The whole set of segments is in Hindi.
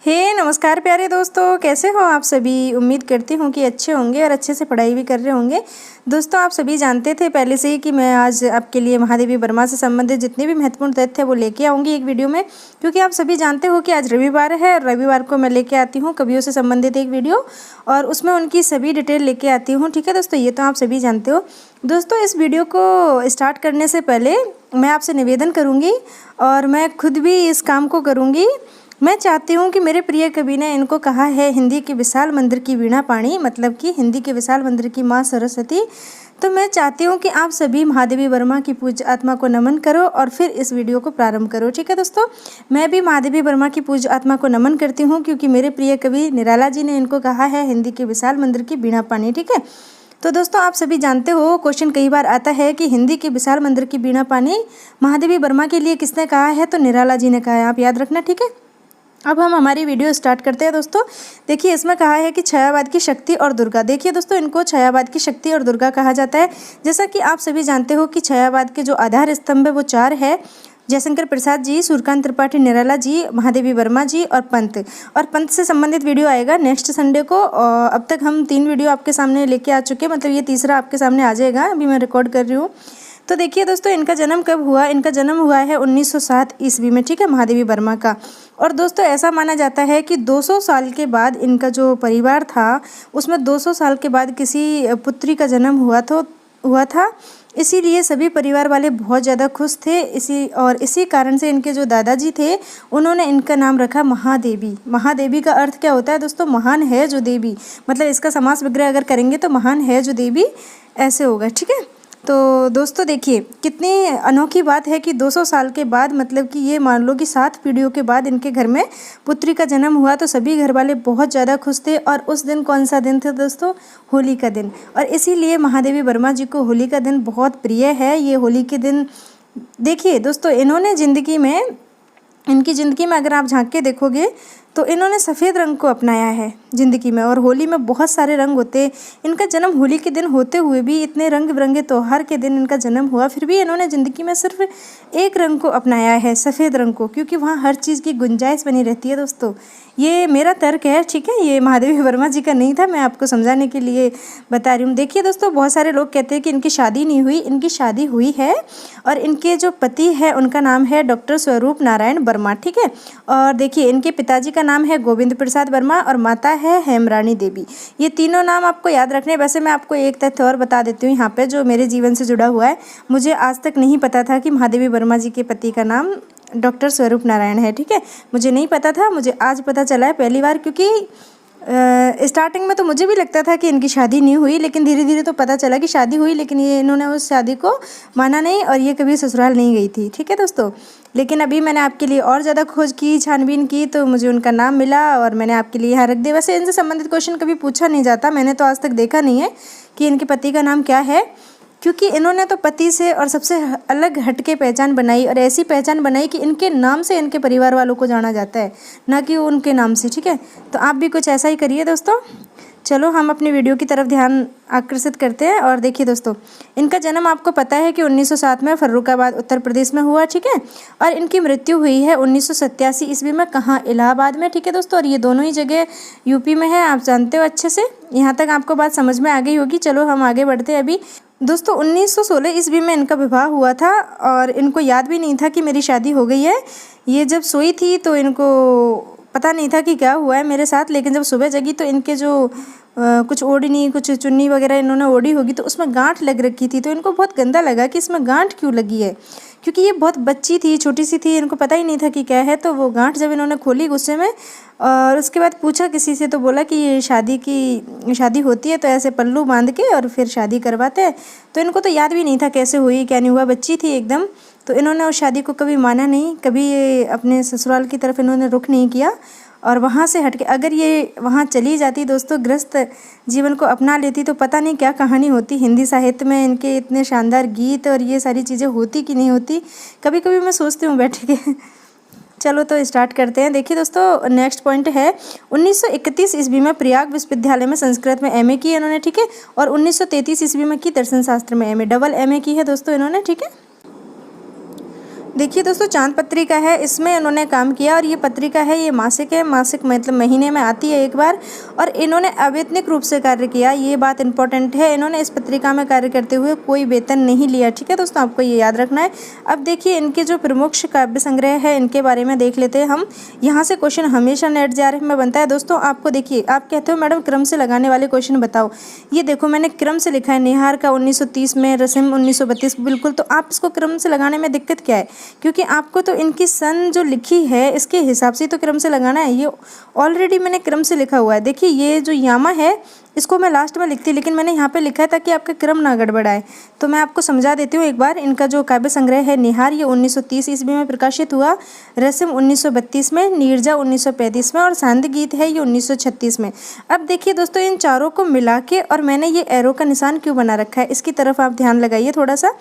नमस्कार प्यारे दोस्तों, कैसे हो आप सभी। उम्मीद करती हूँ कि अच्छे होंगे और अच्छे से पढ़ाई भी कर रहे होंगे। दोस्तों, आप सभी जानते थे पहले से ही कि मैं आज आपके लिए महादेवी वर्मा से संबंधित जितने भी महत्वपूर्ण तथ्य वो लेके आऊँगी एक वीडियो में, क्योंकि आप सभी जानते हो कि आज रविवार है और रविवार को मैं लेके आती हूँ कवियों से संबंधित एक वीडियो और उसमें उनकी सभी डिटेल लेके आती हूँ। ठीक है दोस्तों, ये तो आप सभी जानते हो। दोस्तों, इस वीडियो को स्टार्ट करने से पहले मैं आपसे निवेदन करूँगी और मैं खुद भी इस काम को करूँगी। मैं चाहती हूँ कि मेरे प्रिय कवि ने इनको कहा है हिंदी के विशाल मंदिर की वीणा पाणी, मतलब कि हिंदी के विशाल मंदिर की माँ सरस्वती। तो मैं चाहती हूँ कि आप सभी महादेवी वर्मा की पूज्य आत्मा को नमन करो और फिर इस वीडियो को प्रारंभ करो। ठीक है दोस्तों, मैं भी महादेवी वर्मा की पूज्य आत्मा को नमन करती हूँ क्योंकि मेरे प्रिय कवि निराला जी ने इनको कहा है हिंदी के विशाल मंदिर की वीणा पाणी। ठीक है, तो दोस्तों आप सभी जानते हो क्वेश्चन कई बार आता है कि हिंदी के विशाल मंदिर की वीणा पाणी महादेवी वर्मा के लिए किसने कहा है, तो निराला जी ने कहा है। आप याद रखना, ठीक है। अब हम हमारी वीडियो स्टार्ट करते हैं दोस्तों। देखिए, इसमें कहा है कि छायावाद की शक्ति और दुर्गा। देखिए दोस्तों, इनको छायावाद की शक्ति और दुर्गा कहा जाता है। जैसा कि आप सभी जानते हो कि छायावाद के जो आधार स्तंभ है वो 4 है। जयशंकर प्रसाद जी, सूर्यकांत त्रिपाठी, निराला जी, महादेवी वर्मा जी और पंत से संबंधित वीडियो आएगा नेक्स्ट संडे को। और अब तक हम 3 वीडियो आपके सामने लेके आ चुके हैं, मतलब ये तीसरा आपके सामने आ जाएगा, अभी मैं रिकॉर्ड कर रही हूँ। तो देखिए दोस्तों, इनका जन्म कब हुआ। इनका जन्म हुआ है 1907 ईस्वी में। ठीक है, महादेवी वर्मा का। और दोस्तों ऐसा माना जाता है कि 200 साल के बाद इनका जो परिवार था उसमें 200 साल के बाद किसी पुत्री का जन्म हुआ था। इसीलिए सभी परिवार वाले बहुत ज़्यादा खुश थे। इसी कारण से इनके जो दादाजी थे उन्होंने इनका नाम रखा महादेवी। महादेवी का अर्थ क्या होता है दोस्तों, महान है जो देवी, मतलब इसका समास विग्रह अगर करेंगे तो महान है जो देवी ऐसे होगा। ठीक है, तो दोस्तों देखिए कितनी अनोखी बात है कि 200 साल के बाद, मतलब कि ये मान लो कि 7 पीढ़ियों के बाद इनके घर में पुत्री का जन्म हुआ, तो सभी घर वाले बहुत ज़्यादा खुश थे। और उस दिन कौन सा दिन था दोस्तों, होली का दिन। और इसीलिए महादेवी वर्मा जी को होली का दिन बहुत प्रिय है। ये होली के दिन देखिए दोस्तों, इनकी ज़िंदगी में अगर आप झांक के देखोगे तो इन्होंने सफ़ेद रंग को अपनाया है ज़िंदगी में। और होली में बहुत सारे रंग होते हैं। इनका जन्म होली के दिन होते हुए भी, इतने रंग बिरंगे त्यौहार के दिन इनका जन्म हुआ, फिर भी इन्होंने ज़िंदगी में सिर्फ एक रंग को अपनाया है, सफ़ेद रंग को, क्योंकि वहाँ हर चीज़ की गुंजाइश बनी रहती है दोस्तों। ये मेरा तर्क है, ठीक है, ये महादेवी वर्मा जी का नहीं था, मैं आपको समझाने के लिए बता रही हूँ। देखिए दोस्तों, बहुत सारे लोग कहते हैं कि इनकी शादी नहीं हुई। इनकी शादी हुई है और इनके जो पति है उनका नाम है डॉक्टर स्वरूप नारायण वर्मा। ठीक है, और देखिए इनके पिताजी का नाम है गोविंद प्रसाद वर्मा और माता है हेमरानी देवी। ये तीनों नाम आपको याद रखने। वैसे मैं आपको एक तथ्य और बता देती हूँ यहाँ पे जो मेरे जीवन से जुड़ा हुआ है। मुझे आज तक नहीं पता था कि महादेवी वर्मा जी के पति का नाम डॉक्टर स्वरूप नारायण है। ठीक है, मुझे नहीं पता था, मुझे आज पता चला है पहली बार। क्योंकि स्टार्टिंग में तो मुझे भी लगता था कि इनकी शादी नहीं हुई, लेकिन धीरे धीरे तो पता चला कि शादी हुई, लेकिन इन्होंने उस शादी को माना नहीं और ये कभी ससुराल नहीं गई थी। ठीक है दोस्तों, लेकिन अभी मैंने आपके लिए और ज़्यादा खोज की, छानबीन की, तो मुझे उनका नाम मिला और मैंने आपके लिए यहाँ रख दिया। वैसे इनसे संबंधित क्वेश्चन कभी पूछा नहीं जाता, मैंने तो आज तक देखा नहीं है कि इनके पति का नाम क्या है, क्योंकि इन्होंने तो पति से और सबसे अलग हटके पहचान बनाई और ऐसी पहचान बनाई कि इनके नाम से इनके परिवार वालों को जाना जाता है, ना कि उनके नाम से। ठीक है, तो आप भी कुछ ऐसा ही करिए दोस्तों। चलो हम अपनी वीडियो की तरफ ध्यान आकर्षित करते हैं। और देखिए दोस्तों, इनका जन्म आपको पता है कि 1907 में फर्रुखाबाद उत्तर प्रदेश में हुआ। ठीक है, और इनकी मृत्यु हुई है 1987 ईस्वी में। कहाँ, इलाहाबाद में। ठीक है दोस्तों, और ये दोनों ही जगह यूपी में है, आप जानते हो अच्छे से। यहाँ तक आपको बात समझ में आ गई होगी। चलो हम आगे बढ़ते हैं। अभी दोस्तों 1916 ईस्वी में इनका विवाह हुआ था और इनको याद भी नहीं था कि मेरी शादी हो गई है। ये जब सोई थी तो इनको पता नहीं था कि क्या हुआ है मेरे साथ, लेकिन जब सुबह जगी तो इनके जो कुछ ओढ़नी, कुछ चुन्नी वगैरह इन्होंने ओढ़ी होगी तो उसमें गांठ लग रखी थी। तो इनको बहुत गंदा लगा कि इसमें गांठ क्यों लगी है, क्योंकि ये बहुत बच्ची थी, छोटी सी थी, इनको पता ही नहीं था कि क्या है। तो वो गांठ जब इन्होंने खोली गुस्से में और उसके बाद पूछा किसी से, तो बोला कि ये शादी होती है तो ऐसे पल्लू बांध के और फिर शादी करवाते हैं। तो इनको तो याद भी नहीं था कैसे हुई क्या नहीं हुआ, बच्ची थी एकदम। तो इन्होंने उस शादी को कभी माना नहीं, कभी अपने ससुराल की तरफ इन्होंने रुख नहीं किया। और वहाँ से हट के अगर ये वहाँ चली जाती दोस्तों, गृहस्थ जीवन को अपना लेती, तो पता नहीं क्या कहानी होती। हिंदी साहित्य में इनके इतने शानदार गीत और ये सारी चीज़ें होती कि नहीं होती, कभी कभी मैं सोचती हूँ बैठ के। चलो तो स्टार्ट करते हैं। देखिए दोस्तों, नेक्स्ट पॉइंट है 1931 ईस्वी में प्रयाग विश्वविद्यालय में संस्कृत में एमए की इन्होंने। ठीक है, और 1933 ईस्वी में की दर्शन शास्त्र में एमए, डबल एमए की है दोस्तों इन्होंने। ठीक है, देखिए दोस्तों, चांद पत्रिका है, इसमें इन्होंने काम किया और ये पत्रिका है, ये मासिक है, मासिक मतलब महीने में आती है एक बार, और इन्होंने अवैतनिक रूप से कार्य किया, ये बात इंपॉर्टेंट है। इन्होंने इस पत्रिका में कार्य करते हुए कोई वेतन नहीं लिया। ठीक है दोस्तों, आपको ये याद रखना है। अब देखिए इनके जो प्रमुख काव्य संग्रह है इनके बारे में देख लेते हैं हम। यहाँ से क्वेश्चन हमेशा नेट जेआरएफ में बनता है दोस्तों। आपको देखिए, आप कहते हो मैडम क्रम से लगाने वाले क्वेश्चन बताओ, ये देखो मैंने क्रम से लिखा है। निहार का 1930 में, रसिम 1932, बिल्कुल। तो आप इसको क्रम से लगाने में दिक्कत क्या है? क्योंकि आपको तो इनकी सन जो लिखी है इसके हिसाब से तो क्रम से लगाना है। ये ऑलरेडी मैंने क्रम से लिखा हुआ है। देखिए ये जो यामा है इसको मैं लास्ट में लिखती, लेकिन मैंने यहाँ पे लिखा है ताकि आपका क्रम ना गड़बड़ाए। तो मैं आपको समझा देती हूँ एक बार। इनका जो काव्य संग्रह है निहार, ये 1930 ईस्वी में प्रकाशित हुआ। रसिम 1932 में, नीरजा 1935 में, और सांद गीत है ये 1936 में। अब देखिए दोस्तों, इन चारों को मिला के, और मैंने ये एरो का निशान क्यों बना रखा है इसकी तरफ आप ध्यान लगाइए थोड़ा सा।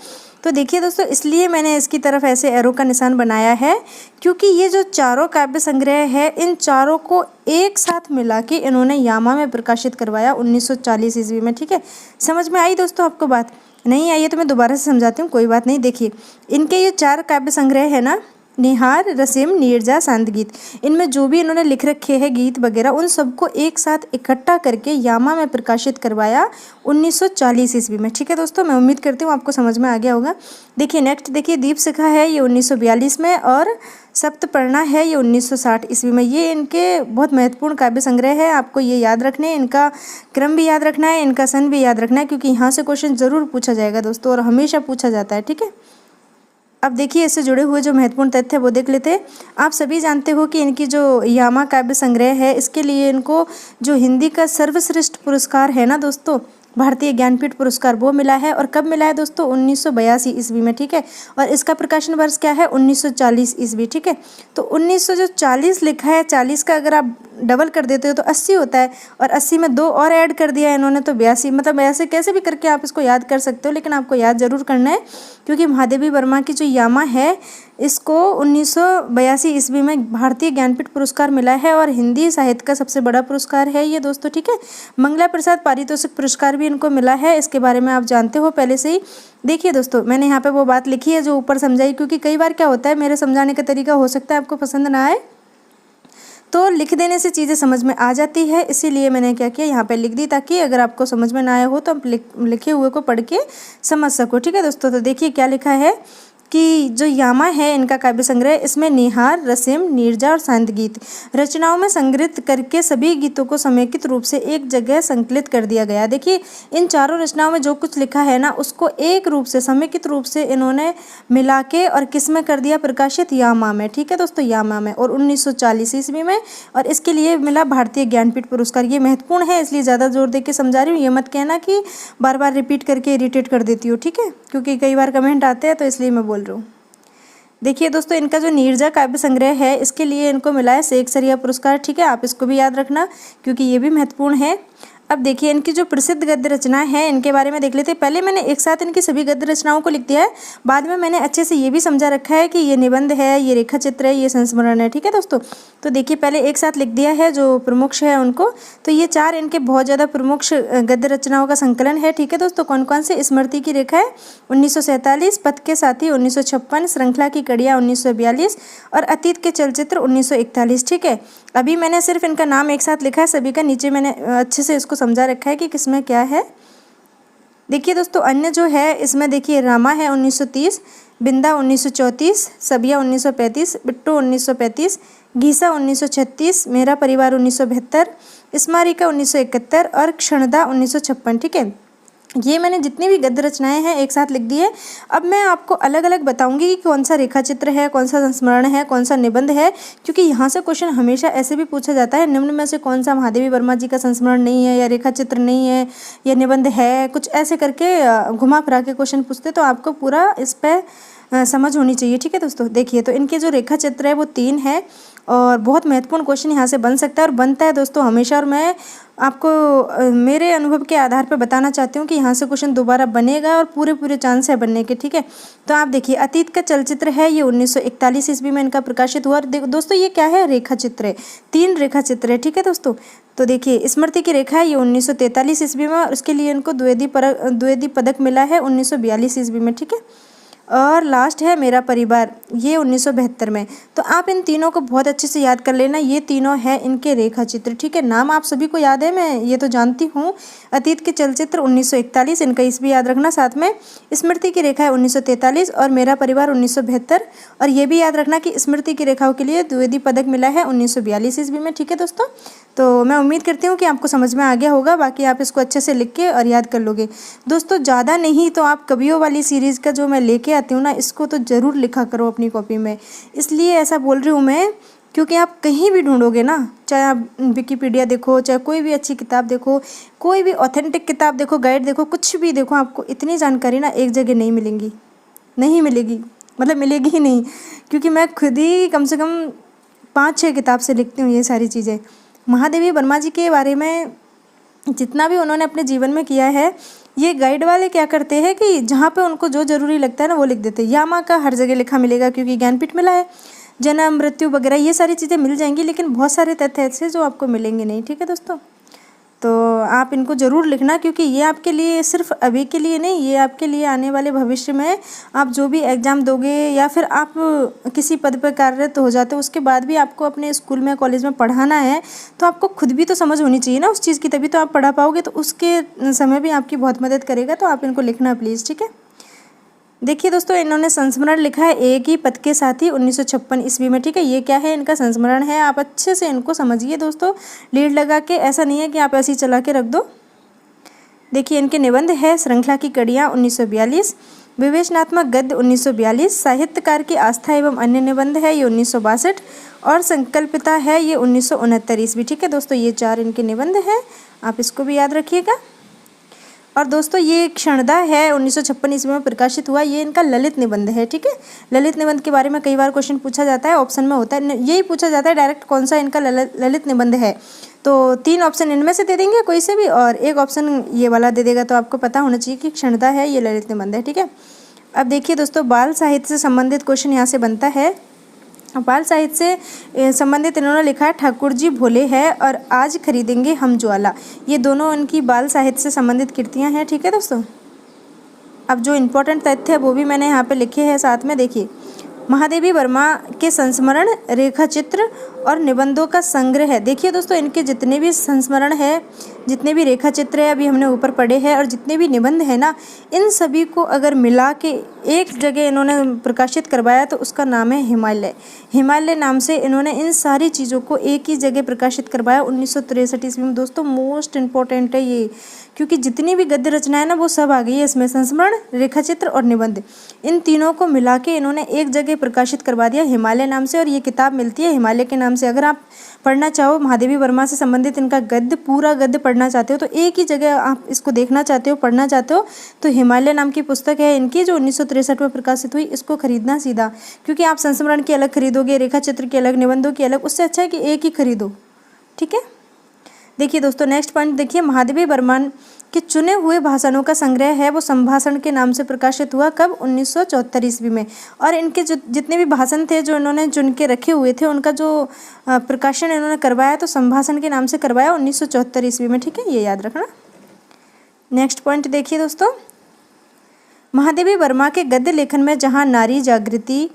तो देखिए दोस्तों, इसलिए मैंने इसकी तरफ ऐसे एरो का निशान बनाया है क्योंकि ये जो चारों काव्य संग्रह है इन चारों को एक साथ मिला के इन्होंने यामा में प्रकाशित करवाया 1940 ईस्वी में। ठीक है, समझ में आई दोस्तों आपको बात? नहीं आई है तो मैं दोबारा से समझाती हूँ, कोई बात नहीं। देखिए इनके ये 4 काव्य संग्रह है ना, निहार, रसिम, नीरजा, सांद गीत, इनमें जो भी इन्होंने लिख रखे हैं गीत वगैरह उन सबको एक साथ इकट्ठा करके यामा में प्रकाशित करवाया 1940 ईस्वी में। ठीक है दोस्तों, मैं उम्मीद करती हूँ आपको समझ में आ गया होगा। देखिए नेक्स्ट देखिए, दीप शिखा है ये 1942 में, और सप्तपर्णा है ये 1960 ईस्वी में। ये इनके बहुत महत्वपूर्ण काव्य संग्रह है। आपको ये याद रखने, इनका क्रम भी याद रखना है, इनका सन भी याद रखना है, क्योंकि यहाँ से क्वेश्चन ज़रूर पूछा जाएगा दोस्तों, और हमेशा पूछा जाता है। ठीक है, अब देखिए इससे जुड़े हुए जो महत्वपूर्ण तथ्य है वो देख लेते हैं। आप सभी जानते हो कि इनकी जो यामा काव्य संग्रह है इसके लिए इनको जो हिंदी का सर्वश्रेष्ठ पुरस्कार है ना दोस्तों, भारतीय ज्ञानपीठ पुरस्कार, वो मिला है। और कब मिला है दोस्तों? 1982 ईस्वी में। ठीक है, और इसका प्रकाशन वर्ष क्या है? 1940 ईस्वी। ठीक है, तो 1940 लिखा है, 40 का अगर आप डबल कर देते हो तो 80 होता है, और 80 में 2 और ऐड कर दिया है इन्होंने तो 82। मतलब ऐसे कैसे भी करके आप इसको याद कर सकते हो, लेकिन आपको याद जरूर करना है क्योंकि महादेवी वर्मा की जो यामा है इसको 1982 ईस्वी में भारतीय ज्ञानपीठ पुरस्कार मिला है, और हिंदी साहित्य का सबसे बड़ा पुरस्कार है ये दोस्तों। ठीक है, मंगला प्रसाद पारितोषिक पुरस्कार भी इनको मिला है, इसके बारे में आप जानते हो पहले से ही। देखिए दोस्तों, मैंने यहाँ पे वो बात लिखी है जो ऊपर समझाई, क्योंकि कई बार क्या होता है मेरे समझाने का तरीका हो सकता है आपको पसंद ना आए, तो लिख देने से चीज़ें समझ में आ जाती है। इसीलिए मैंने क्या किया, यहाँ पे लिख दी, ताकि अगर आपको समझ में ना आया हो तो आप लिखे हुए को पढ़ के समझ सको। ठीक है दोस्तों, तो देखिए क्या लिखा है कि जो यामा है इनका काव्य संग्रह, इसमें निहार, रसिम, नीरजा और सांद गीत रचनाओं में संग्रहित करके सभी गीतों को समेकित रूप से एक जगह संकलित कर दिया गया। देखिए इन चारों रचनाओं में जो कुछ लिखा है ना उसको एक रूप से, समेकित रूप से इन्होंने मिला के और किस में कर दिया प्रकाशित? यामा में। ठीक है दोस्तों, यामा में, और 1940 ईस्वी में, और इसके लिए मिला भारतीय ज्ञानपीठ पुरस्कार। ये महत्वपूर्ण है इसलिए ज़्यादा जोर दे के समझा रही हूँ, ये मत कहना कि बार बार रिपीट करके इरिटेट कर देती हूँ। ठीक है, क्योंकि कई बार कमेंट आते हैं तो इसलिए मैं बोल रहा हूँ। देखिए दोस्तों, इनका जो नीरजा काव्य संग्रह है इसके लिए इनको मिला है शेखसरिया पुरस्कार। ठीक है, आप इसको भी याद रखना क्योंकि ये भी महत्वपूर्ण है। अब देखिए इनकी जो प्रसिद्ध गद्य रचना है इनके बारे में देख लेते हैं। पहले मैंने एक साथ इनकी सभी गद्य रचनाओं को लिख दिया है, बाद में मैंने अच्छे से ये भी समझा रखा है कि ये निबंध है, ये रेखा चित्र है, ये संस्मरण है। ठीक है दोस्तों, तो देखिए पहले एक साथ लिख दिया है जो प्रमुख है उनको। तो ये 4 इनके बहुत ज़्यादा प्रमुख गद्य रचनाओं का संकलन है। ठीक है दोस्तों, कौन कौन से? स्मृति की रेखा है 1947, पथ के साथी 1956, श्रृंखला की कड़ियाँ 1942, और अतीत के चलचित्र 1941। ठीक है, अभी मैंने सिर्फ इनका नाम एक साथ लिखा है, सभी का नीचे मैंने अच्छे से इसको समझा रखा है कि किसमें क्या है। देखिए दोस्तों, अन्य जो है इसमें देखिए रामा है 1930, बिंदा 1934, सबिया 1935, बिट्टू 1935, गीसा 1936, मेरा परिवार 1972, स्मारिका 1971 और क्षणदा 1956। ठीक है, ये मैंने जितनी भी गद्य रचनाएं हैं एक साथ लिख दी है। अब मैं आपको अलग अलग बताऊंगी कि कौन सा रेखा चित्र है, कौन सा संस्मरण है, कौन सा निबंध है, क्योंकि यहाँ से क्वेश्चन हमेशा ऐसे भी पूछा जाता है, निम्न में से कौन सा महादेवी वर्मा जी का संस्मरण नहीं है, या रेखा चित्र नहीं है, या निबंध है, कुछ ऐसे करके घुमा फिरा के क्वेश्चन पूछते, तो आपको पूरा इस पर समझ होनी चाहिए। ठीक है दोस्तों, देखिए तो इनके जो रेखा चित्र है वो 3 है, और बहुत महत्वपूर्ण क्वेश्चन यहाँ से बन सकता है और बनता है दोस्तों हमेशा। और मैं आपको मेरे अनुभव के आधार पर बताना चाहती हूँ कि यहाँ से क्वेश्चन दोबारा बनेगा और पूरे चांस है बनने के। ठीक है, तो आप देखिए अतीत का चलचित्र है ये 1941 ईस्वी में इनका प्रकाशित हुआ। और दोस्तों ये क्या है? रेखा चित्र है, 3 रेखा चित्र है। ठीक है दोस्तों, तो देखिए स्मृति की रेखा है ये 1943 ईस्वी में, और उसके लिए इनको द्विवेदी पदक मिला है 1942 ईस्वी में। ठीक है, और लास्ट है मेरा परिवार, ये 1972 में। तो आप इन तीनों को बहुत अच्छे से याद कर लेना, ये तीनों हैं इनके रेखा चित्र, ठीक है। नाम आप सभी को याद है, मैं ये तो जानती हूँ। अतीत के चलचित्र 1941, इनका इसभी याद रखना। साथ में स्मृति की रेखा है 1943 और मेरा परिवार 1972। और ये भी याद रखना कि स्मृति की रेखाओं के लिए द्विवेदी पदक मिला है 1942 ईस्वी में, ठीक है दोस्तों। तो मैं उम्मीद करती हूँ कि आपको समझ में आ गया होगा। बाकी आप इसको अच्छे से लिख के और याद कर लोगे दोस्तों। ज़्यादा नहीं तो आप कवियों वाली सीरीज़ का जो मैं लेके आती हूँ ना, इसको तो ज़रूर लिखा करो अपनी कॉपी में। इसलिए ऐसा बोल रही हूँ मैं, क्योंकि आप कहीं भी ढूंढोगे ना, चाहे आप विकिपीडिया देखो, चाहे कोई भी अच्छी किताब देखो, कोई भी ऑथेंटिक किताब देखो, गाइड देखो, कुछ भी देखो, आपको इतनी जानकारी ना एक जगह नहीं मिलेंगी, नहीं मिलेगी, मतलब मिलेगी ही नहीं। क्योंकि मैं खुद ही कम से कम 5-6 किताब से लिखती हूँ ये सारी चीज़ें। महादेवी वर्मा जी के बारे में जितना भी उन्होंने अपने जीवन में किया है, ये गाइड वाले क्या करते हैं कि जहाँ पे उनको जो ज़रूरी लगता है ना वो लिख देते हैं। यामा का हर जगह लिखा मिलेगा क्योंकि ज्ञानपीठ मिला है, जन्म मृत्यु वगैरह ये सारी चीज़ें मिल जाएंगी, लेकिन बहुत सारे तथ्य ऐसे जो आपको मिलेंगे नहीं, ठीक है दोस्तों। तो आप इनको ज़रूर लिखना, क्योंकि ये आपके लिए सिर्फ अभी के लिए नहीं, ये आपके लिए आने वाले भविष्य में आप जो भी एग्ज़ाम दोगे या फिर आप किसी पद पर कार्यरत हो जाते हो, उसके बाद भी आपको अपने स्कूल में कॉलेज में पढ़ाना है, तो आपको खुद भी तो समझ होनी चाहिए ना उस चीज़ की, तभी तो आप पढ़ा पाओगे। तो उसके समय भी आपकी बहुत मदद करेगा। तो आप इनको लिखना प्लीज़, ठीक है। देखिए दोस्तों, इन्होंने संस्मरण लिखा है एक ही पद के साथी 1956 ईस्वी में, ठीक है। ये क्या है, इनका संस्मरण है। आप अच्छे से इनको समझिए दोस्तों, लीड लगा के। ऐसा नहीं है कि आप ऐसे ही चला के रख दो। देखिए इनके निबंध है श्रृंखला की कड़ियाँ 1942, विवेचनात्मक गद्य 1942, साहित्यकार की आस्था एवं अन्य निबंध है ये 1962 और संकल्पिता है ये 1969 ईस्वी, ठीक है दोस्तों। ये 4 इनके निबंध हैं, आप इसको भी याद रखिएगा। और दोस्तों ये क्षणदा है 1956 ईस्वी में प्रकाशित हुआ, ये इनका ललित निबंध है, ठीक है। ललित निबंध के बारे में कई बार क्वेश्चन पूछा जाता है, ऑप्शन में होता है, यही पूछा जाता है डायरेक्ट कौन सा इनका ललित निबंध है। तो 3 ऑप्शन इनमें से दे देंगे कोई से भी, और 1 ऑप्शन ये वाला दे देगा। तो आपको पता होना चाहिए कि क्षणदा है ये ललित निबंध है, ठीक है। अब देखिए दोस्तों, बाल साहित्य से संबंधित क्वेश्चन यहाँ से बनता है। बाल साहित्य से संबंधित इन्होंने लिखा है ठाकुर जी भोले हैं और आज खरीदेंगे हम ज्वाला, ये दोनों इनकी बाल साहित्य से संबंधित कृतियाँ हैं, ठीक है दोस्तों। अब जो इम्पोर्टेंट तथ्य है वो भी मैंने यहाँ पे लिखे हैं साथ में। देखिए, महादेवी वर्मा के संस्मरण, रेखा चित्र और निबंधों का संग्रह है। देखिए दोस्तों, इनके जितने भी संस्मरण है, जितने भी रेखा चित्र है, अभी हमने ऊपर पढ़े हैं, और जितने भी निबंध है ना, इन सभी को अगर मिला के एक जगह इन्होंने प्रकाशित करवाया तो उसका नाम है हिमालय। हिमालय नाम से इन्होंने इन सारी चीज़ों को एक ही जगह प्रकाशित करवाया 1963 ईस्वी में। दोस्तों मोस्ट इम्पॉर्टेंट है ये, क्योंकि जितनी भी गद्य रचनाएं ना वो सब आ गई है इसमें, संस्मरण, रेखा चित्र और निबंध, इन तीनों को मिला के इन्होंने एक जगह प्रकाशित करवा दिया हिमालय नाम से। और ये किताब मिलती है हिमालय के नाम से। अगर आप पढ़ना चाहो, महादेवी वर्मा से संबंधित इनका गद्य, पूरा गद्य पढ़ना चाहते हो, तो एक ही जगह आप इसको देखना चाहते हो, पढ़ना चाहते हो, तो हिमालय नाम की पुस्तक है इनकी जो 1963 में प्रकाशित हुई, इसको खरीदना सीधा। क्योंकि आप संस्मरण की अलग खरीदोगे, रेखा चित्र की अलग, निबंधों की अलग, उससे अच्छा है कि एक ही खरीदो, ठीक है। देखिए दोस्तों, नेक्स्ट पॉइंट देखिए, महादेवी वर्मन के चुने हुए भाषणों का संग्रह है वो संभाषण के नाम से प्रकाशित हुआ कब, 1974 ईस्वी में। और इनके जो जितने भी भाषण थे जो इन्होंने चुन के रखे हुए थे, उनका जो प्रकाशन इन्होंने करवाया तो संभाषण के नाम से करवाया 1974 ईस्वी में, ठीक है, ये याद रखना। नेक्स्ट पॉइंट देखिए दोस्तों, महादेवी वर्मा के गद्य लेखन में जहाँ नारी जागृति,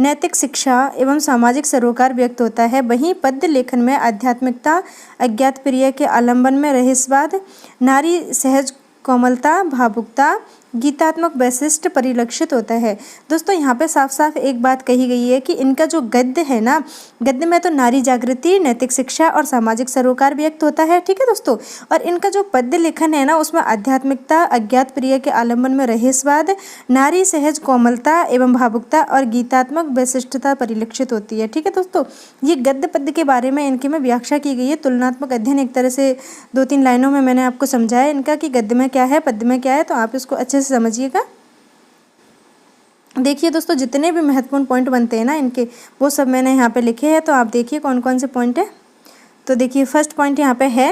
नैतिक शिक्षा एवं सामाजिक सरोकार व्यक्त होता है, वहीं पद्य लेखन में आध्यात्मिकता, अज्ञात प्रिय के आलंबन में रहस्यवाद, नारी सहज कोमलता, भावुकता, गीतात्मक वैशिष्ट परिलक्षित होता है। दोस्तों यहाँ पे साफ साफ एक बात कही गई है कि इनका जो गद्य है ना, गद्य में तो नारी जागृति, नैतिक शिक्षा और सामाजिक सरोकार व्यक्त होता है, ठीक है दोस्तों। और इनका जो पद्य लेखन है ना, उसमें आध्यात्मिकता, अज्ञात प्रिय के आलंबन में रहस्यवाद, नारी सहज कोमलता एवं भावुकता और गीतात्मक वैशिष्टता परिलक्षित होती है, ठीक है दोस्तों। ये गद्य पद्य के बारे में इनकी में व्याख्या की गई है, तुलनात्मक अध्ययन, एक तरह से 2-3 लाइनों में मैंने आपको समझाया इनका कि गद्य में क्या है, पद्य में क्या है, तो आप इसको अच्छे से समझिएगा। देखिए दोस्तों, जितने भी महत्वपूर्ण पॉइंट बनते हैं ना इनके, वो सब मैंने यहाँ पे लिखे हैं, तो आप देखिए कौन कौन से पॉइंट है। तो देखिए फर्स्ट पॉइंट यहाँ पे है,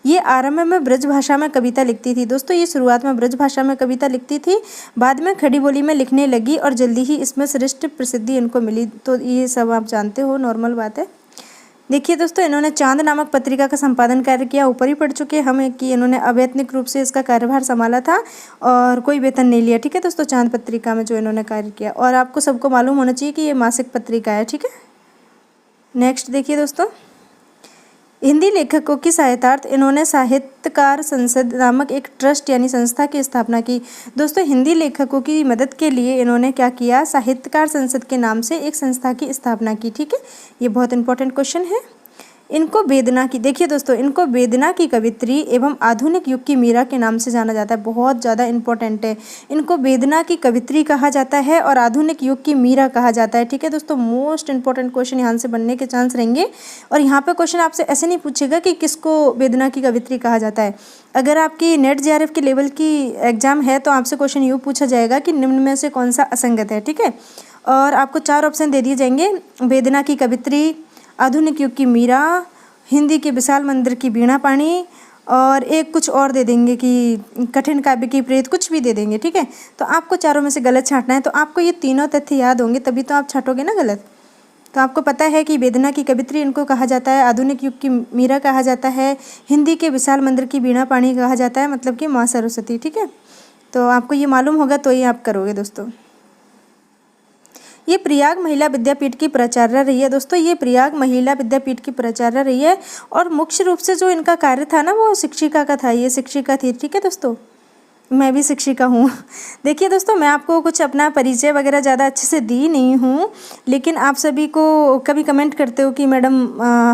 ये आरंभ में ब्रज भाषा में कविता लिखती थी। दोस्तों ये शुरुआत में ब्रज भाषा में कविता लिखती थी, बाद में खड़ी बोली में लिखने लगी और जल्दी ही इसमें श्रेष्ठ प्रसिद्धि इनको मिली। तो ये सब आप जानते हो, नॉर्मल बात है। देखिए दोस्तों, इन्होंने चांद नामक पत्रिका का संपादन कार्य किया, ऊपर ही पढ़ चुके हैं हम कि इन्होंने अवैतनिक रूप से इसका कार्यभार संभाला था और कोई वेतन नहीं लिया। ठीक है दोस्तों, चांद पत्रिका में जो इन्होंने कार्य किया, और आपको सबको मालूम होना चाहिए कि ये मासिक पत्रिका है। ठीक है, नेक्स्ट देखिए दोस्तों, हिंदी लेखकों की सहायतार्थ इन्होंने साहित्यकार संसद नामक एक ट्रस्ट यानी संस्था की स्थापना की। दोस्तों, हिंदी लेखकों की मदद के लिए इन्होंने क्या किया, साहित्यकार संसद के नाम से एक संस्था की स्थापना की। ठीक है, ये बहुत इंपॉर्टेंट क्वेश्चन है। इनको वेदना की, देखिए दोस्तों, इनको वेदना की कवित्री एवं आधुनिक युग की मीरा के नाम से जाना जाता है। बहुत ज़्यादा इंपॉर्टेंट है, इनको वेदना की कवित्री कहा जाता है और आधुनिक युग की मीरा कहा जाता है। ठीक है दोस्तों, मोस्ट इंपॉर्टेंट क्वेश्चन यहाँ से बनने के चांस रहेंगे। और यहाँ पे क्वेश्चन आपसे ऐसे नहीं पूछेगा कि किसको वेदना की कवित्री कहा जाता है। अगर आपकी नेट JRF के लेवल की एग्जाम है तो आपसे क्वेश्चन यूँ पूछा जाएगा कि निम्न में से कौन सा असंगत है। ठीक है, और आपको 4 ऑप्शन दे दिए जाएंगे, वेदना की कवित्री, आधुनिक युग की मीरा, हिंदी के विशाल मंदिर की वीणा पाणी, और एक कुछ और दे देंगे कि कठिन काव्य की प्रेत, कुछ भी दे देंगे। ठीक है, तो आपको चारों में से गलत छांटना है। तो आपको ये तीनों तथ्य याद होंगे तभी तो आप छांटोगे ना गलत। तो आपको पता है कि वेदना की कवित्री इनको कहा जाता है, आधुनिक युग की मीरा कहा जाता है, हिंदी के विशाल मंदिर की वीणा पाणी कहा जाता है, मतलब कि माँ सरस्वती। ठीक है, तो आपको ये मालूम होगा तो ये आप करोगे दोस्तों। ये प्रयाग महिला विद्यापीठ की प्राचार्य रही है। दोस्तों, ये प्रयाग महिला विद्यापीठ की प्राचार्य रही है और मुख्य रूप से जो इनका कार्य था ना वो शिक्षिका का था, ये शिक्षिका थी। ठीक है दोस्तों, मैं भी शिक्षिका हूँ। देखिए दोस्तों, मैं आपको कुछ अपना परिचय वगैरह ज़्यादा अच्छे से दी नहीं हूँ, लेकिन आप सभी को कभी कमेंट करते हो कि मैडम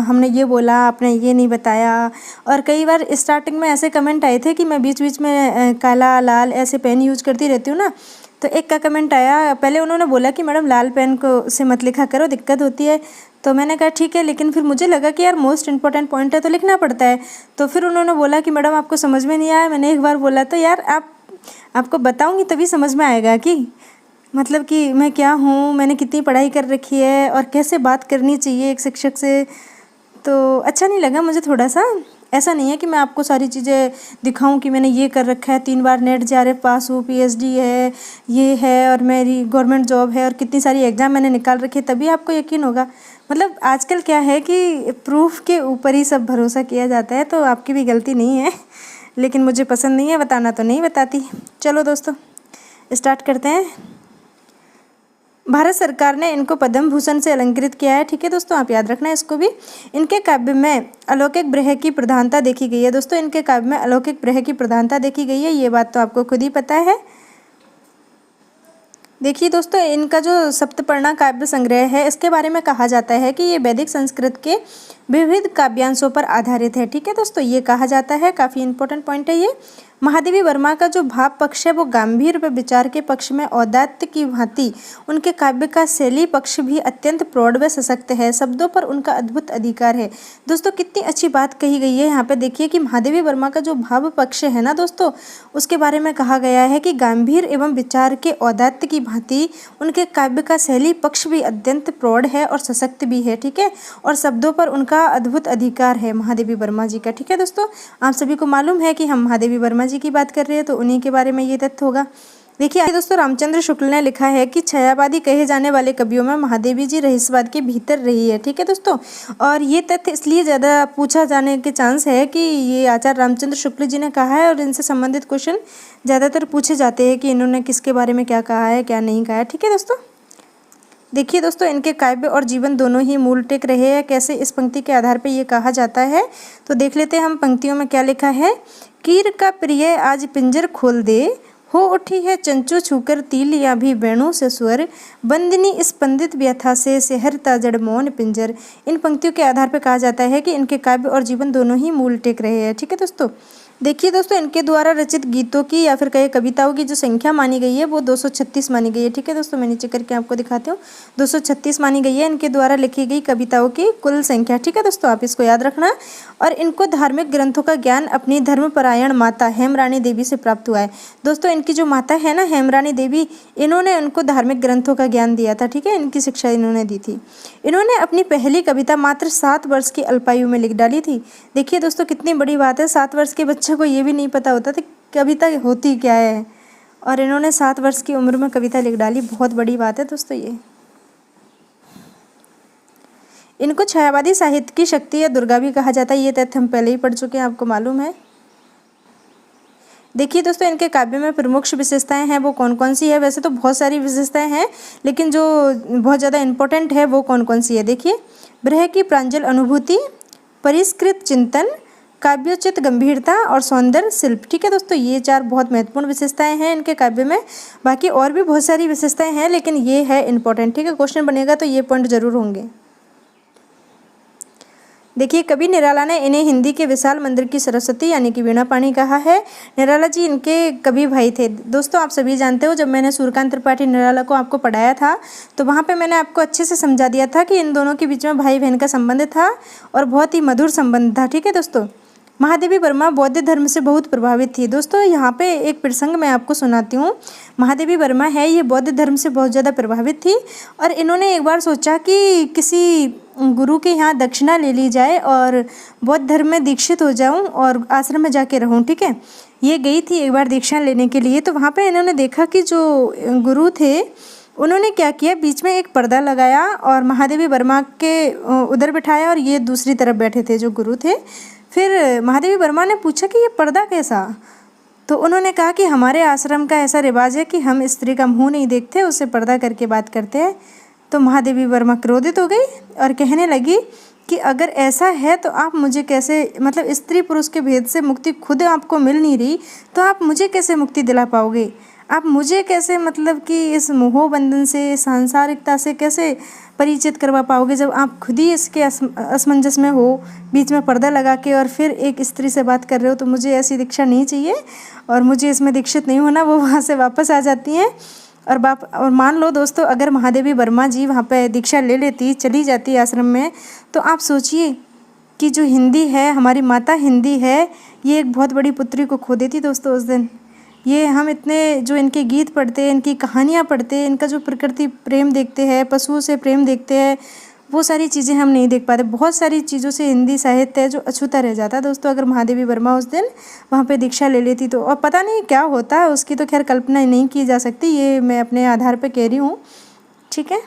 हमने ये बोला, आपने ये नहीं बताया। और कई बार स्टार्टिंग में ऐसे कमेंट आए थे कि मैं बीच बीच में काला लाल ऐसे पेन यूज करती रहती हूँ ना, तो एक का कमेंट आया, पहले उन्होंने बोला कि मैडम लाल पेन को से मत लिखा करो, दिक्कत होती है। तो मैंने कहा ठीक है, लेकिन फिर मुझे लगा कि यार मोस्ट इंपॉर्टेंट पॉइंट है तो लिखना पड़ता है। तो फिर उन्होंने बोला कि मैडम आपको समझ में नहीं आया। मैंने एक बार बोला तो यार आपको बताऊंगी तभी समझ में आएगा कि मतलब कि मैं क्या हूँ, मैंने कितनी पढ़ाई कर रखी है और कैसे बात करनी चाहिए एक शिक्षक से। तो अच्छा नहीं लगा मुझे थोड़ा सा। ऐसा नहीं है कि मैं आपको सारी चीज़ें दिखाऊं कि मैंने ये कर रखा है, 3 बार नेट JRF पास हूँ, PhD है, ये है और मेरी गवर्नमेंट जॉब है और कितनी सारी एग्ज़ाम मैंने निकाल रखी है, तभी आपको यकीन होगा। मतलब आजकल क्या है कि प्रूफ के ऊपर ही सब भरोसा किया जाता है, तो आपकी भी गलती नहीं है, लेकिन मुझे पसंद नहीं है बताना तो नहीं बताती। चलो दोस्तों स्टार्ट करते हैं। भारत सरकार ने इनको पद्म भूषण से अलंकृत किया है। ठीक है दोस्तों, आप याद रखना इसको भी। इनके काव्य में अलौकिक ब्रह की प्रधानता देखी गई है। दोस्तों, इनके काव्य में अलौकिक ब्रह की प्रधानता देखी गई है, ये बात तो आपको खुद ही पता है। देखिए दोस्तों, इनका जो सप्तपर्णा काव्य संग्रह है इसके बारे में कहा जाता है कि ये वैदिक संस्कृत के विविध काव्यांशों पर आधारित है। ठीक है दोस्तों, ये कहा जाता है, काफ़ी इंपॉर्टेंट पॉइंट है ये। महादेवी वर्मा का जो भाव पक्ष है वो गंभीर व विचार के पक्ष में औदात्य की भांति उनके काव्य का शैली पक्ष भी अत्यंत प्रौढ़ व सशक्त है। शब्दों पर उनका अद्भुत अधिकार है। दोस्तों, कितनी अच्छी बात कही गई है यहाँ पे। देखिए कि महादेवी वर्मा का जो भाव पक्ष है ना दोस्तों, उसके बारे में कहा गया है कि गंभीर एवं विचार के औदात्य की भांति उनके काव्य का शैली पक्ष भी अत्यंत प्रौढ़ है और सशक्त भी है। ठीक है, और शब्दों पर उनका अद्भुत अधिकार है महादेवी वर्मा जी का। ठीक है दोस्तों, आप सभी को मालूम है कि हम महादेवी वर्मा जी की बात कर रहे हैं तो उन्हीं के बारे में ये तथ्य होगा। देखिए दोस्तों, रामचंद्र शुक्ल ने लिखा है कि छायावादी कहे जाने वाले कवियों में महादेवी जी रहस्यवाद के भीतर रही है। ठीक है दोस्तों, और ये तथ्य इसलिए ज़्यादा पूछा जाने के चांस है कि ये आचार्य रामचंद्र शुक्ल जी ने कहा है और इनसे संबंधित क्वेश्चन ज़्यादातर पूछे जाते हैं कि इन्होंने किसके बारे में क्या कहा है, क्या नहीं कहा है। ठीक है दोस्तों, देखिए दोस्तों, इनके काव्य और जीवन दोनों ही मूल टिक रहे हैं। कैसे, इस पंक्ति के आधार पर ये कहा जाता है, तो देख लेते हैं हम पंक्तियों में क्या लिखा है। कीर का प्रिय आज पिंजर खोल दे, हो उठी है चंचू छूकर तिल या भी वेणु से स्वर, बंदिनी स्पंदित व्यथा से सेहरता जड़ मौन पिंजर। इन पंक्तियों के आधार पर कहा जाता है कि इनके काव्य और जीवन दोनों ही मूल टिक रहे हैं। ठीक है दोस्तों, देखिए दोस्तों, इनके द्वारा रचित गीतों की या फिर कई कविताओं की जो संख्या मानी गई है वो 236 मानी गई है। ठीक है दोस्तों, मैं नीचे करके आपको दिखाती हूँ, 236 मानी गई है इनके द्वारा लिखी गई कविताओं की कुल संख्या। ठीक है दोस्तों, आप इसको याद रखना। और इनको धार्मिक ग्रंथों का ज्ञान अपनी धर्मपरायण माता हेमरानी देवी से प्राप्त हुआ है। दोस्तों, इनकी जो माता है ना हेमरानी देवी, इन्होंने उनको धार्मिक ग्रंथों का ज्ञान दिया था। ठीक है, इनकी शिक्षा इन्होंने दी थी। इन्होंने अपनी पहली कविता मात्र 7 वर्ष की अल्पायु में लिख डाली थी। देखिए दोस्तों, कितनी बड़ी बात है, 7 वर्ष के बच्चे को ये भी नहीं पता होता था कविता होती क्या है, और इन्होंने 7 वर्ष की उम्र में कविता लिख डाली। बहुत बड़ी बात है दोस्तों ये। इनको छायावादी साहित्य की शक्ति या दुर्गा भी कहा जाता है। ये तथ्य हम पहले ही पढ़ चुके हैं, आपको मालूम है। देखिए दोस्तों, इनके काव्य में प्रमुख विशेषताएं हैं वो कौन कौन सी है। वैसे तो बहुत सारी विशेषताएं हैं, लेकिन जो बहुत ज़्यादा इम्पोर्टेंट है वो कौन कौन सी है। देखिए, ब्रह की प्रांजल अनुभूति, परिष्कृत चिंतन, काव्योचित गंभीरता और सौंदर्य शिल्प। ठीक है दोस्तों, ये 4 बहुत महत्वपूर्ण विशेषताएं हैं इनके काव्य में। बाकी और भी बहुत सारी विशेषताएं हैं, लेकिन ये है इम्पोर्टेंट। ठीक है, क्वेश्चन बनेगा तो ये पॉइंट जरूर होंगे। देखिए, कवि निराला ने इन्हें हिंदी के विशाल मंदिर की सरस्वती यानी कि वीणा पाणी कहा है। निराला जी इनके कवि भाई थे। दोस्तों, आप सभी जानते हो, जब मैंने सूर्यकांत त्रिपाठी निराला को आपको पढ़ाया था तो वहाँ पे मैंने आपको अच्छे से समझा दिया था कि इन दोनों के बीच में भाई बहन का संबंध था और बहुत ही मधुर संबंध था। ठीक है दोस्तों, महादेवी वर्मा बौद्ध धर्म से बहुत प्रभावित थी। दोस्तों, यहाँ पे एक प्रसंग मैं आपको सुनाती हूँ। महादेवी वर्मा है, ये बौद्ध धर्म से बहुत ज़्यादा प्रभावित थी और इन्होंने एक बार सोचा कि किसी गुरु के यहाँ दक्षिणा ले ली जाए और बौद्ध धर्म में दीक्षित हो जाऊँ और आश्रम में जाके रहूँ। ठीक है, ये गई थी एक बार दीक्षा लेने के लिए, तो वहाँ पे इन्होंने देखा कि जो गुरु थे उन्होंने क्या किया, बीच में एक पर्दा लगाया और महादेवी वर्मा के उधर बिठाया और ये दूसरी तरफ बैठे थे जो गुरु थे। फिर महादेवी वर्मा ने पूछा कि ये पर्दा कैसा, तो उन्होंने कहा कि हमारे आश्रम का ऐसा रिवाज है कि हम स्त्री का मुंह नहीं देखते, उससे पर्दा करके बात करते हैं। तो महादेवी वर्मा क्रोधित हो गई और कहने लगी कि अगर ऐसा है तो आप मुझे कैसे, मतलब स्त्री पुरुष के भेद से मुक्ति खुद आपको मिल नहीं रही तो आप मुझे कैसे मुक्ति दिला पाओगे, आप मुझे कैसे मतलब कि इस मोह बंधन से, सांसारिकता से कैसे परिचित करवा पाओगे जब आप खुद ही इसके असमंजस में हो, बीच में पर्दा लगा के और फिर एक स्त्री से बात कर रहे हो। तो मुझे ऐसी दीक्षा नहीं चाहिए और मुझे इसमें दीक्षित नहीं होना। वो वहाँ से वापस आ जाती हैं और मान लो दोस्तों, अगर महादेवी वर्मा जी वहाँ पे दीक्षा ले लेती, चली जाती आश्रम में, तो आप सोचिए कि जो हिंदी है, हमारी माता हिंदी है, ये एक बहुत बड़ी पुत्री को खो देती दोस्तों उस दिन। ये हम इतने जो इनके गीत पढ़ते हैं, इनकी कहानियाँ पढ़ते हैं, इनका जो प्रकृति प्रेम देखते हैं, पशुओं से प्रेम देखते हैं, वो सारी चीज़ें हम नहीं देख पाते। बहुत सारी चीज़ों से हिंदी साहित्य है जो अछूता रह जाता है दोस्तों। अगर महादेवी वर्मा उस दिन वहाँ पे दीक्षा ले लेती तो, और पता नहीं क्या होता है उसकी तो खैर कल्पना नहीं की जा सकती, ये मैं अपने आधार पे कह रही हूँ। ठीक है,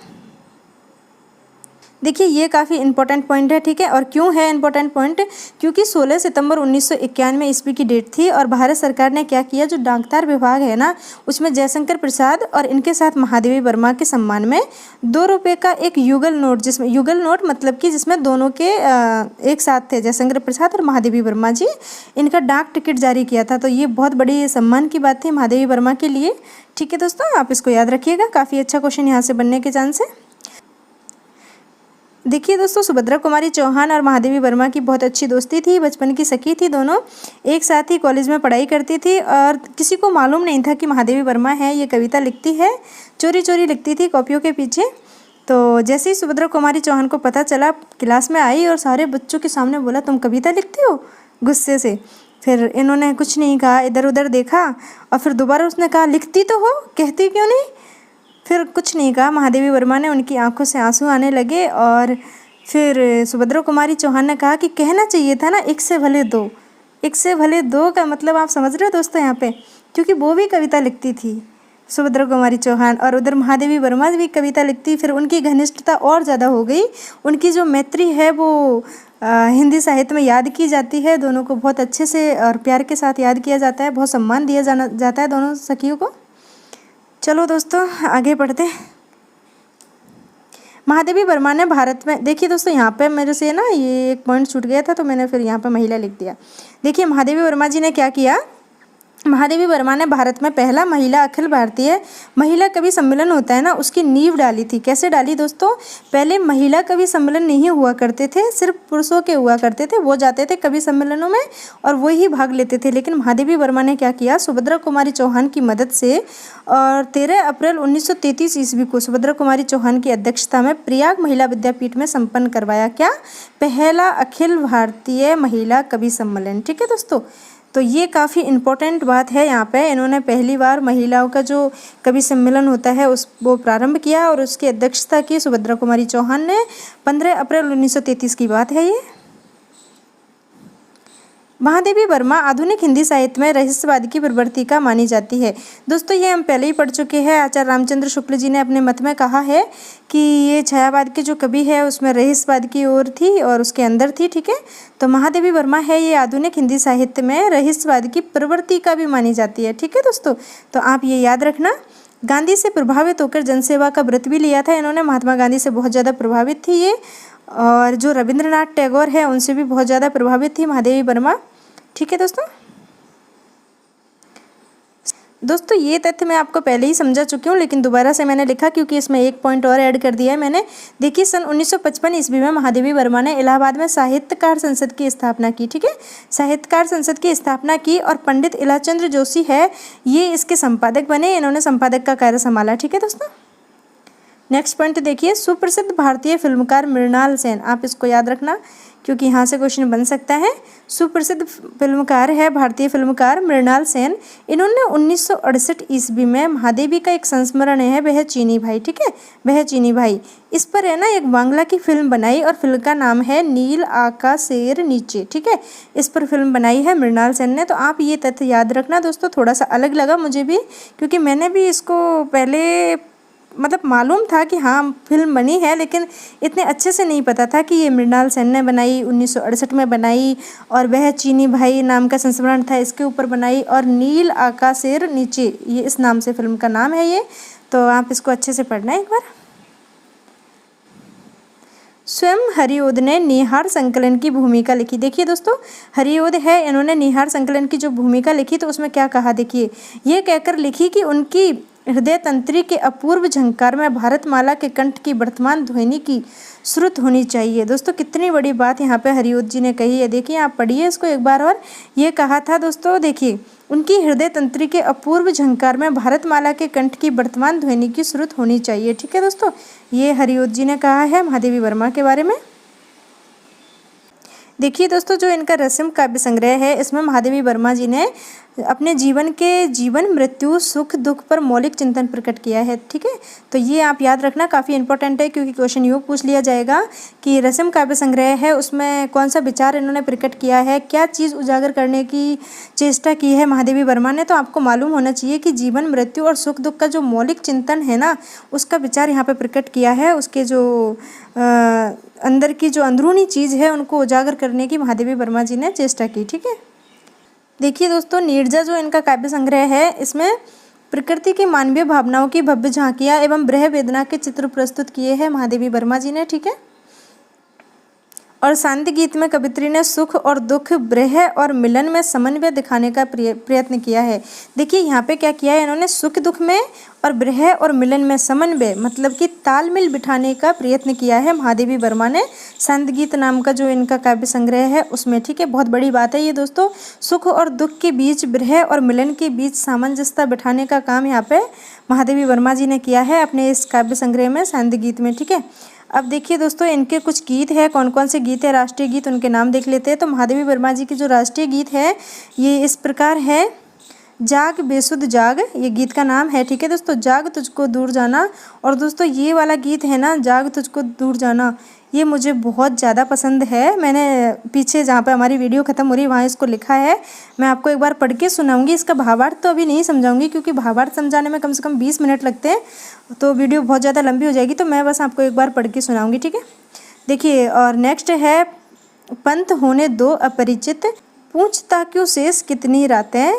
देखिए ये काफ़ी इंपॉर्टेंट पॉइंट है। ठीक है, और क्यों है इंपॉर्टेंट पॉइंट, क्योंकि 16 सितंबर 1991 ईस्वी की डेट थी और भारत सरकार ने क्या किया, जो डाकतार विभाग है ना, उसमें जयशंकर प्रसाद और इनके साथ महादेवी वर्मा के सम्मान में 2 रुपये का एक युगल नोट, जिसमें युगल नोट मतलब कि जिसमें दोनों के एक साथ थे, जयशंकर प्रसाद और महादेवी वर्मा जी, इनका डाक टिकट जारी किया था। तो ये बहुत बड़ी सम्मान की बात थी महादेवी वर्मा के लिए। ठीक है दोस्तों, आप इसको याद रखिएगा, काफ़ी अच्छा क्वेश्चन यहाँ से बनने के चांस है। देखिए दोस्तों, सुभद्रा कुमारी चौहान और महादेवी वर्मा की बहुत अच्छी दोस्ती थी, बचपन की सखी थी, दोनों एक साथ ही कॉलेज में पढ़ाई करती थी और किसी को मालूम नहीं था कि महादेवी वर्मा है ये कविता लिखती है, चोरी चोरी लिखती थी कॉपियों के पीछे। तो जैसे ही सुभद्रा कुमारी चौहान को पता चला, क्लास में आई और सारे बच्चों के सामने बोला, तुम कविता लिखती हो, गुस्से से। फिर इन्होंने कुछ नहीं कहा, इधर उधर देखा और फिर दोबारा उसने कहा, लिखती तो हो, कहती क्यों नहीं। फिर कुछ नहीं कहा, महादेवी वर्मा ने, उनकी आंखों से आंसू आने लगे और फिर सुभद्रा कुमारी चौहान ने कहा कि कहना चाहिए था ना, एक से भले दो। एक से भले दो का मतलब आप समझ रहे हो दोस्तों यहाँ पे, क्योंकि वो भी कविता लिखती थी सुभद्रा कुमारी चौहान और उधर महादेवी वर्मा भी कविता लिखती। फिर उनकी घनिष्ठता और ज़्यादा हो गई, उनकी जो मैत्री है वो हिंदी साहित्य में याद की जाती है। दोनों को बहुत अच्छे से और प्यार के साथ याद किया जाता है, बहुत सम्मान दिया जाता है दोनों सखियों को। चलो दोस्तों आगे बढ़ते हैं। महादेवी वर्मा ने भारत में, देखिए दोस्तों यहाँ पे मेरे से ना ये एक पॉइंट छूट गया था तो मैंने फिर यहाँ पे महिला लिख दिया। देखिए महादेवी वर्मा जी ने क्या किया, महादेवी वर्मा ने भारत में पहला महिला अखिल भारतीय महिला कवि सम्मेलन होता है ना, उसकी नींव डाली थी। कैसे डाली दोस्तों, पहले महिला कवि सम्मेलन नहीं हुआ करते थे, सिर्फ पुरुषों के हुआ करते थे, वो जाते थे कवि सम्मेलनों में और वो ही भाग लेते थे। लेकिन महादेवी वर्मा ने क्या किया, सुभद्रा कुमारी चौहान की मदद से और 13 अप्रैल 1933 ईस्वी को सुभद्रा कुमारी चौहान की अध्यक्षता में प्रयाग महिला विद्यापीठ में संपन्न करवाया क्या, पहला अखिल भारतीय महिला कवि सम्मेलन। ठीक है दोस्तों, तो ये काफ़ी इम्पोर्टेंट बात है यहाँ पे। इन्होंने पहली बार महिलाओं का जो कवि सम्मेलन होता है वो प्रारंभ किया और उसकी अध्यक्षता की सुभद्रा कुमारी चौहान ने। 15 अप्रैल 1933 की बात है ये। महादेवी वर्मा आधुनिक हिंदी साहित्य में रहस्यवाद की प्रवर्तिका मानी जाती है। दोस्तों ये हम पहले ही पढ़ चुके हैं। आचार्य रामचंद्र शुक्ल जी ने अपने मत में कहा है कि ये छायावाद के जो कवि है उसमें रहस्यवाद की ओर थी और उसके अंदर थी। ठीक है, तो महादेवी वर्मा है ये आधुनिक हिंदी साहित्य में रहस्यवाद की प्रवर्तिका भी मानी जाती है। ठीक है दोस्तों, तो आप ये याद रखना। गांधी से प्रभावित होकर जनसेवा का व्रत भी लिया था इन्होंने। महात्मा गांधी से बहुत ज़्यादा प्रभावित थी ये, और जो रविंद्रनाथ टैगोर है उनसे भी बहुत ज़्यादा प्रभावित थी महादेवी वर्मा। ठीक है दोस्तों ये तथ्य मैं आपको पहले ही समझा चुकी हूँ, लेकिन दोबारा से मैंने लिखा क्योंकि इसमें एक पॉइंट और ऐड कर दिया है मैंने। देखिए सन 1955 ईस्वी में महादेवी वर्मा ने इलाहाबाद में साहित्यकार संसद की स्थापना की। ठीक है, साहित्यकार संसद की स्थापना की और पंडित इलाचंद्र जोशी है ये इसके संपादक बने। इन्होंने संपादक का कार्य संभाला। ठीक है दोस्तों, नेक्स्ट पॉइंट देखिए, सुप्रसिद्ध भारतीय फिल्मकार मृणाल सेन। आप इसको याद रखना क्योंकि यहाँ से क्वेश्चन बन सकता है। सुप्रसिद्ध फिल्मकार है भारतीय फिल्मकार मृणाल सेन। इन्होंने 1968 ईस्वी में महादेवी का एक संस्मरण है वह चीनी भाई। ठीक है, वह चीनी भाई, इस पर है ना एक बांग्ला की फिल्म बनाई और फिल्म का नाम है नील आकाशेर नीचे। ठीक है, इस पर फिल्म बनाई है मृणाल सेन ने। तो आप ये तथ्य याद रखना दोस्तों। थोड़ा सा अलग लगा मुझे भी क्योंकि मैंने भी इसको पहले मतलब मालूम था कि हाँ फिल्म बनी है, लेकिन इतने अच्छे से नहीं पता था कि ये मृणाल सेन ने बनाई, 1968 में बनाई, और वह चीनी भाई नाम का संस्मरण था इसके ऊपर बनाई, और नील आकाशेर नीचे ये इस नाम से फिल्म का नाम है ये। तो आप इसको अच्छे से पढ़ना एक बार। स्वयं हरिओद ने निहार संकलन की भूमिका लिखी। देखिए दोस्तों, हरिओद है इन्होंने निहार संकलन की जो भूमिका लिखी तो उसमें क्या कहा, देखिए ये कहकर लिखी कि उनकी हृदय तंत्री के अपूर्व झंकार में भारतमाला के कंठ की वर्तमान ध्वनि की श्रुत होनी चाहिए। दोस्तों कितनी बड़ी बात यहाँ पे हरिओद जी ने कही है। देखिए आप पढ़िए इसको एक बार और। ये कहा था दोस्तों, देखिए उनकी हृदय तंत्री के अपूर्व झंकार में भारतमाला के कंठ की वर्तमान ध्वनि की श्रुत होनी चाहिए। ठीक है दोस्तों, ये हरिओद जी ने कहा है महादेवी वर्मा के बारे में। देखिए दोस्तों, जो इनका रस्म काव्य संग्रह है इसमें महादेवी वर्मा जी ने अपने जीवन मृत्यु सुख दुख पर मौलिक चिंतन प्रकट किया है। ठीक है, तो ये आप याद रखना, काफ़ी इंपॉर्टेंट है क्योंकि क्वेश्चन यूँ पूछ लिया जाएगा कि रस्म काव्य संग्रह है उसमें कौन सा विचार इन्होंने प्रकट किया है, क्या चीज़ उजागर करने की चेष्टा की है महादेवी वर्मा ने। तो आपको मालूम होना चाहिए कि जीवन मृत्यु और सुख दुख का जो मौलिक चिंतन है ना उसका विचार यहाँ पर प्रकट किया है। उसके जो अंदर की जो अंदरूनी चीज़ है उनको उजागर करने की महादेवी वर्मा जी ने चेष्टा की। ठीक है, देखिए दोस्तों, नीरजा जो इनका काव्य संग्रह है इसमें प्रकृति की मानवीय भावनाओं की भव्य झांकियाँ एवं ब्रह वेदना के चित्र प्रस्तुत किए हैं महादेवी वर्मा जी ने। ठीक है, और शांति गीत में कवित्री ने सुख और दुख, ब्रह और मिलन में समन्वय दिखाने का प्रयत्न किया है। देखिए यहाँ पे क्या किया है इन्होंने, सुख दुख में और ब्रह और मिलन में समन्वय मतलब कि तालमेल बिठाने का प्रयत्न किया है महादेवी वर्मा ने शांति गीत नाम का जो इनका काव्य संग्रह है उसमें। ठीक है, बहुत बड़ी बात है ये दोस्तों। सुख और दुख के बीच, ब्रह और मिलन के बीच सामंजस्यता बिठाने का काम यहाँ पे महादेवी वर्मा जी ने किया है अपने इस काव्य संग्रह में शांति गीत में। ठीक है, अब देखिए दोस्तों इनके कुछ गीत है, कौन कौन से गीत है राष्ट्रीय गीत उनके नाम देख लेते हैं। तो महादेवी वर्मा जी की जो राष्ट्रीय गीत है ये इस प्रकार है, जाग बेसुध जाग, ये गीत का नाम है। ठीक है दोस्तों, जाग तुझको दूर जाना। और दोस्तों ये वाला गीत है ना, जाग तुझको दूर जाना, ये मुझे बहुत ज़्यादा पसंद है। मैंने पीछे जहाँ पे हमारी वीडियो ख़त्म हो रही है वहाँ इसको लिखा है, मैं आपको एक बार पढ़ के सुनाऊंगी। इसका भावार्थ तो अभी नहीं समझाऊंगी क्योंकि भावार्थ समझाने में कम से कम 20 मिनट लगते हैं तो वीडियो बहुत ज़्यादा लंबी हो जाएगी, तो मैं बस आपको एक बार पढ़ के सुनाऊंगी। ठीक है, देखिए, और नेक्स्ट है, पंथ होने दो अपरिचित, पूछता क्यों शेष कितनी रातें,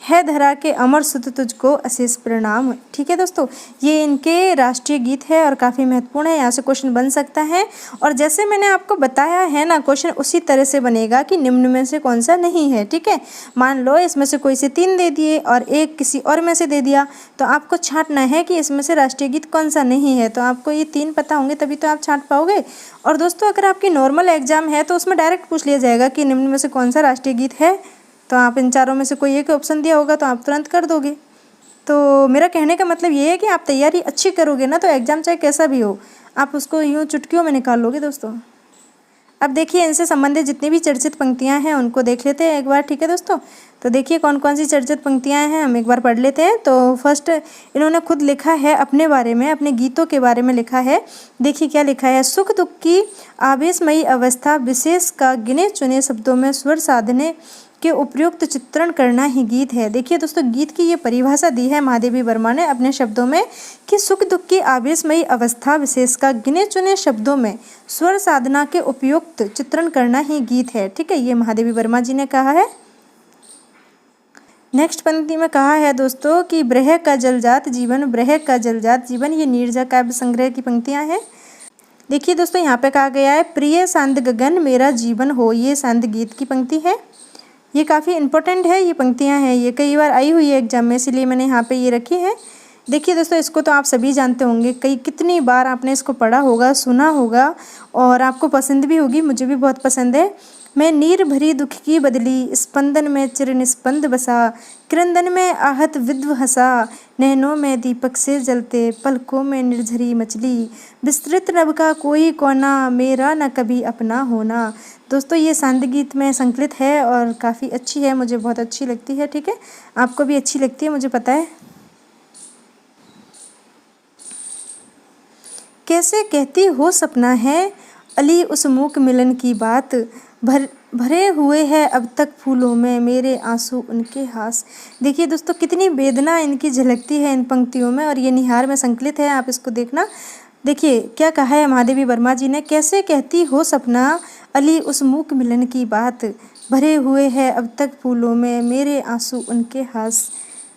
है धरा के अमर सुत तुझको अशेष प्रणाम। ठीक है दोस्तों, ये इनके राष्ट्रीय गीत है और काफ़ी महत्वपूर्ण है, यहाँ से क्वेश्चन बन सकता है। और जैसे मैंने आपको बताया है ना, क्वेश्चन उसी तरह से बनेगा कि निम्न में से कौन सा नहीं है। ठीक है, मान लो इसमें से कोई से 3 दे दिए और एक किसी और में से दे दिया, तो आपको छांटना है कि इसमें से राष्ट्रीय गीत कौन सा नहीं है। तो आपको ये 3 पता होंगे तभी तो आप छांट पाओगे। और दोस्तों अगर आपकी नॉर्मल एग्जाम है तो उसमें डायरेक्ट पूछ लिया जाएगा कि निम्न में से कौन सा राष्ट्रीय गीत है, तो आप इन चारों में से कोई एक ऑप्शन दिया होगा तो आप तुरंत कर दोगे। तो मेरा कहने का मतलब ये है कि आप तैयारी अच्छी करोगे ना तो एग्ज़ाम चाहे कैसा भी हो आप उसको यूँ चुटकियों में निकाल लोगे दोस्तों। अब देखिए इनसे संबंधित जितनी भी चर्चित पंक्तियां हैं उनको देख लेते हैं एक बार। ठीक है दोस्तों, तो देखिए कौन कौन सी चर्चित पंक्तियां हैं हम एक बार पढ़ लेते हैं। तो फर्स्ट इन्होंने खुद लिखा है अपने बारे में, अपने गीतों के बारे में लिखा है। देखिए क्या लिखा है, सुख दुख की आवेशमयी अवस्था विशेष का गिने चुने शब्दों में स्वर साधने के उपयुक्त चित्रण करना ही गीत है। देखिए दोस्तों, गीत की ये परिभाषा दी है महादेवी वर्मा ने अपने शब्दों में कि सुख दुख की आवेशमयी अवस्था विशेष का गिने चुने शब्दों में स्वर साधना के उपयुक्त चित्रण करना ही गीत है। ठीक है, ये महादेवी वर्मा जी ने कहा है। नेक्स्ट पंक्ति में कहा है दोस्तों कि ब्रह का जलजात जीवन, ब्रह का जलजात जीवन, ये नीरजा काव्य संग्रह की पंक्तियां हैं। देखिए दोस्तों, यहाँ पे कहा गया है प्रिय सांद गगन मेरा जीवन हो, ये सांद गीत की पंक्ति है। ये काफ़ी इंपॉर्टेंट है, ये पंक्तियां हैं, ये कई बार आई हुई है एग्जाम में, इसलिए मैंने यहाँ पे ये रखी है। देखिए दोस्तों, इसको तो आप सभी जानते होंगे, कितनी बार आपने इसको पढ़ा होगा, सुना होगा और आपको पसंद भी होगी, मुझे भी बहुत पसंद है। मैं नीर भरी दुख की बदली, स्पंदन में चिर निस्पंद बसा, क्रंदन में आहत विद्व हंसा, नैनों में दीपक से जलते, पलकों में निर्झरी मछली, विस्तृत नभ का कोई कोना, मेरा न कभी अपना होना। दोस्तों, ये सांद गीत में संकलित है और काफ़ी अच्छी है, मुझे बहुत अच्छी लगती है। ठीक है, आपको भी अच्छी लगती है, मुझे पता है। कैसे कहती हो सपना है अली उस मूक मिलन की बात, भरे हुए हैं अब तक फूलों में मेरे आंसू उनके हास। देखिए दोस्तों, कितनी वेदना इनकी झलकती है इन पंक्तियों में और ये निहार में संकलित है, आप इसको देखना। देखिए क्या कहा है महादेवी वर्मा जी ने, कैसे कहती हो सपना अली उस मूक मिलन की बात, भरे हुए हैं अब तक फूलों में मेरे आंसू उनके हास।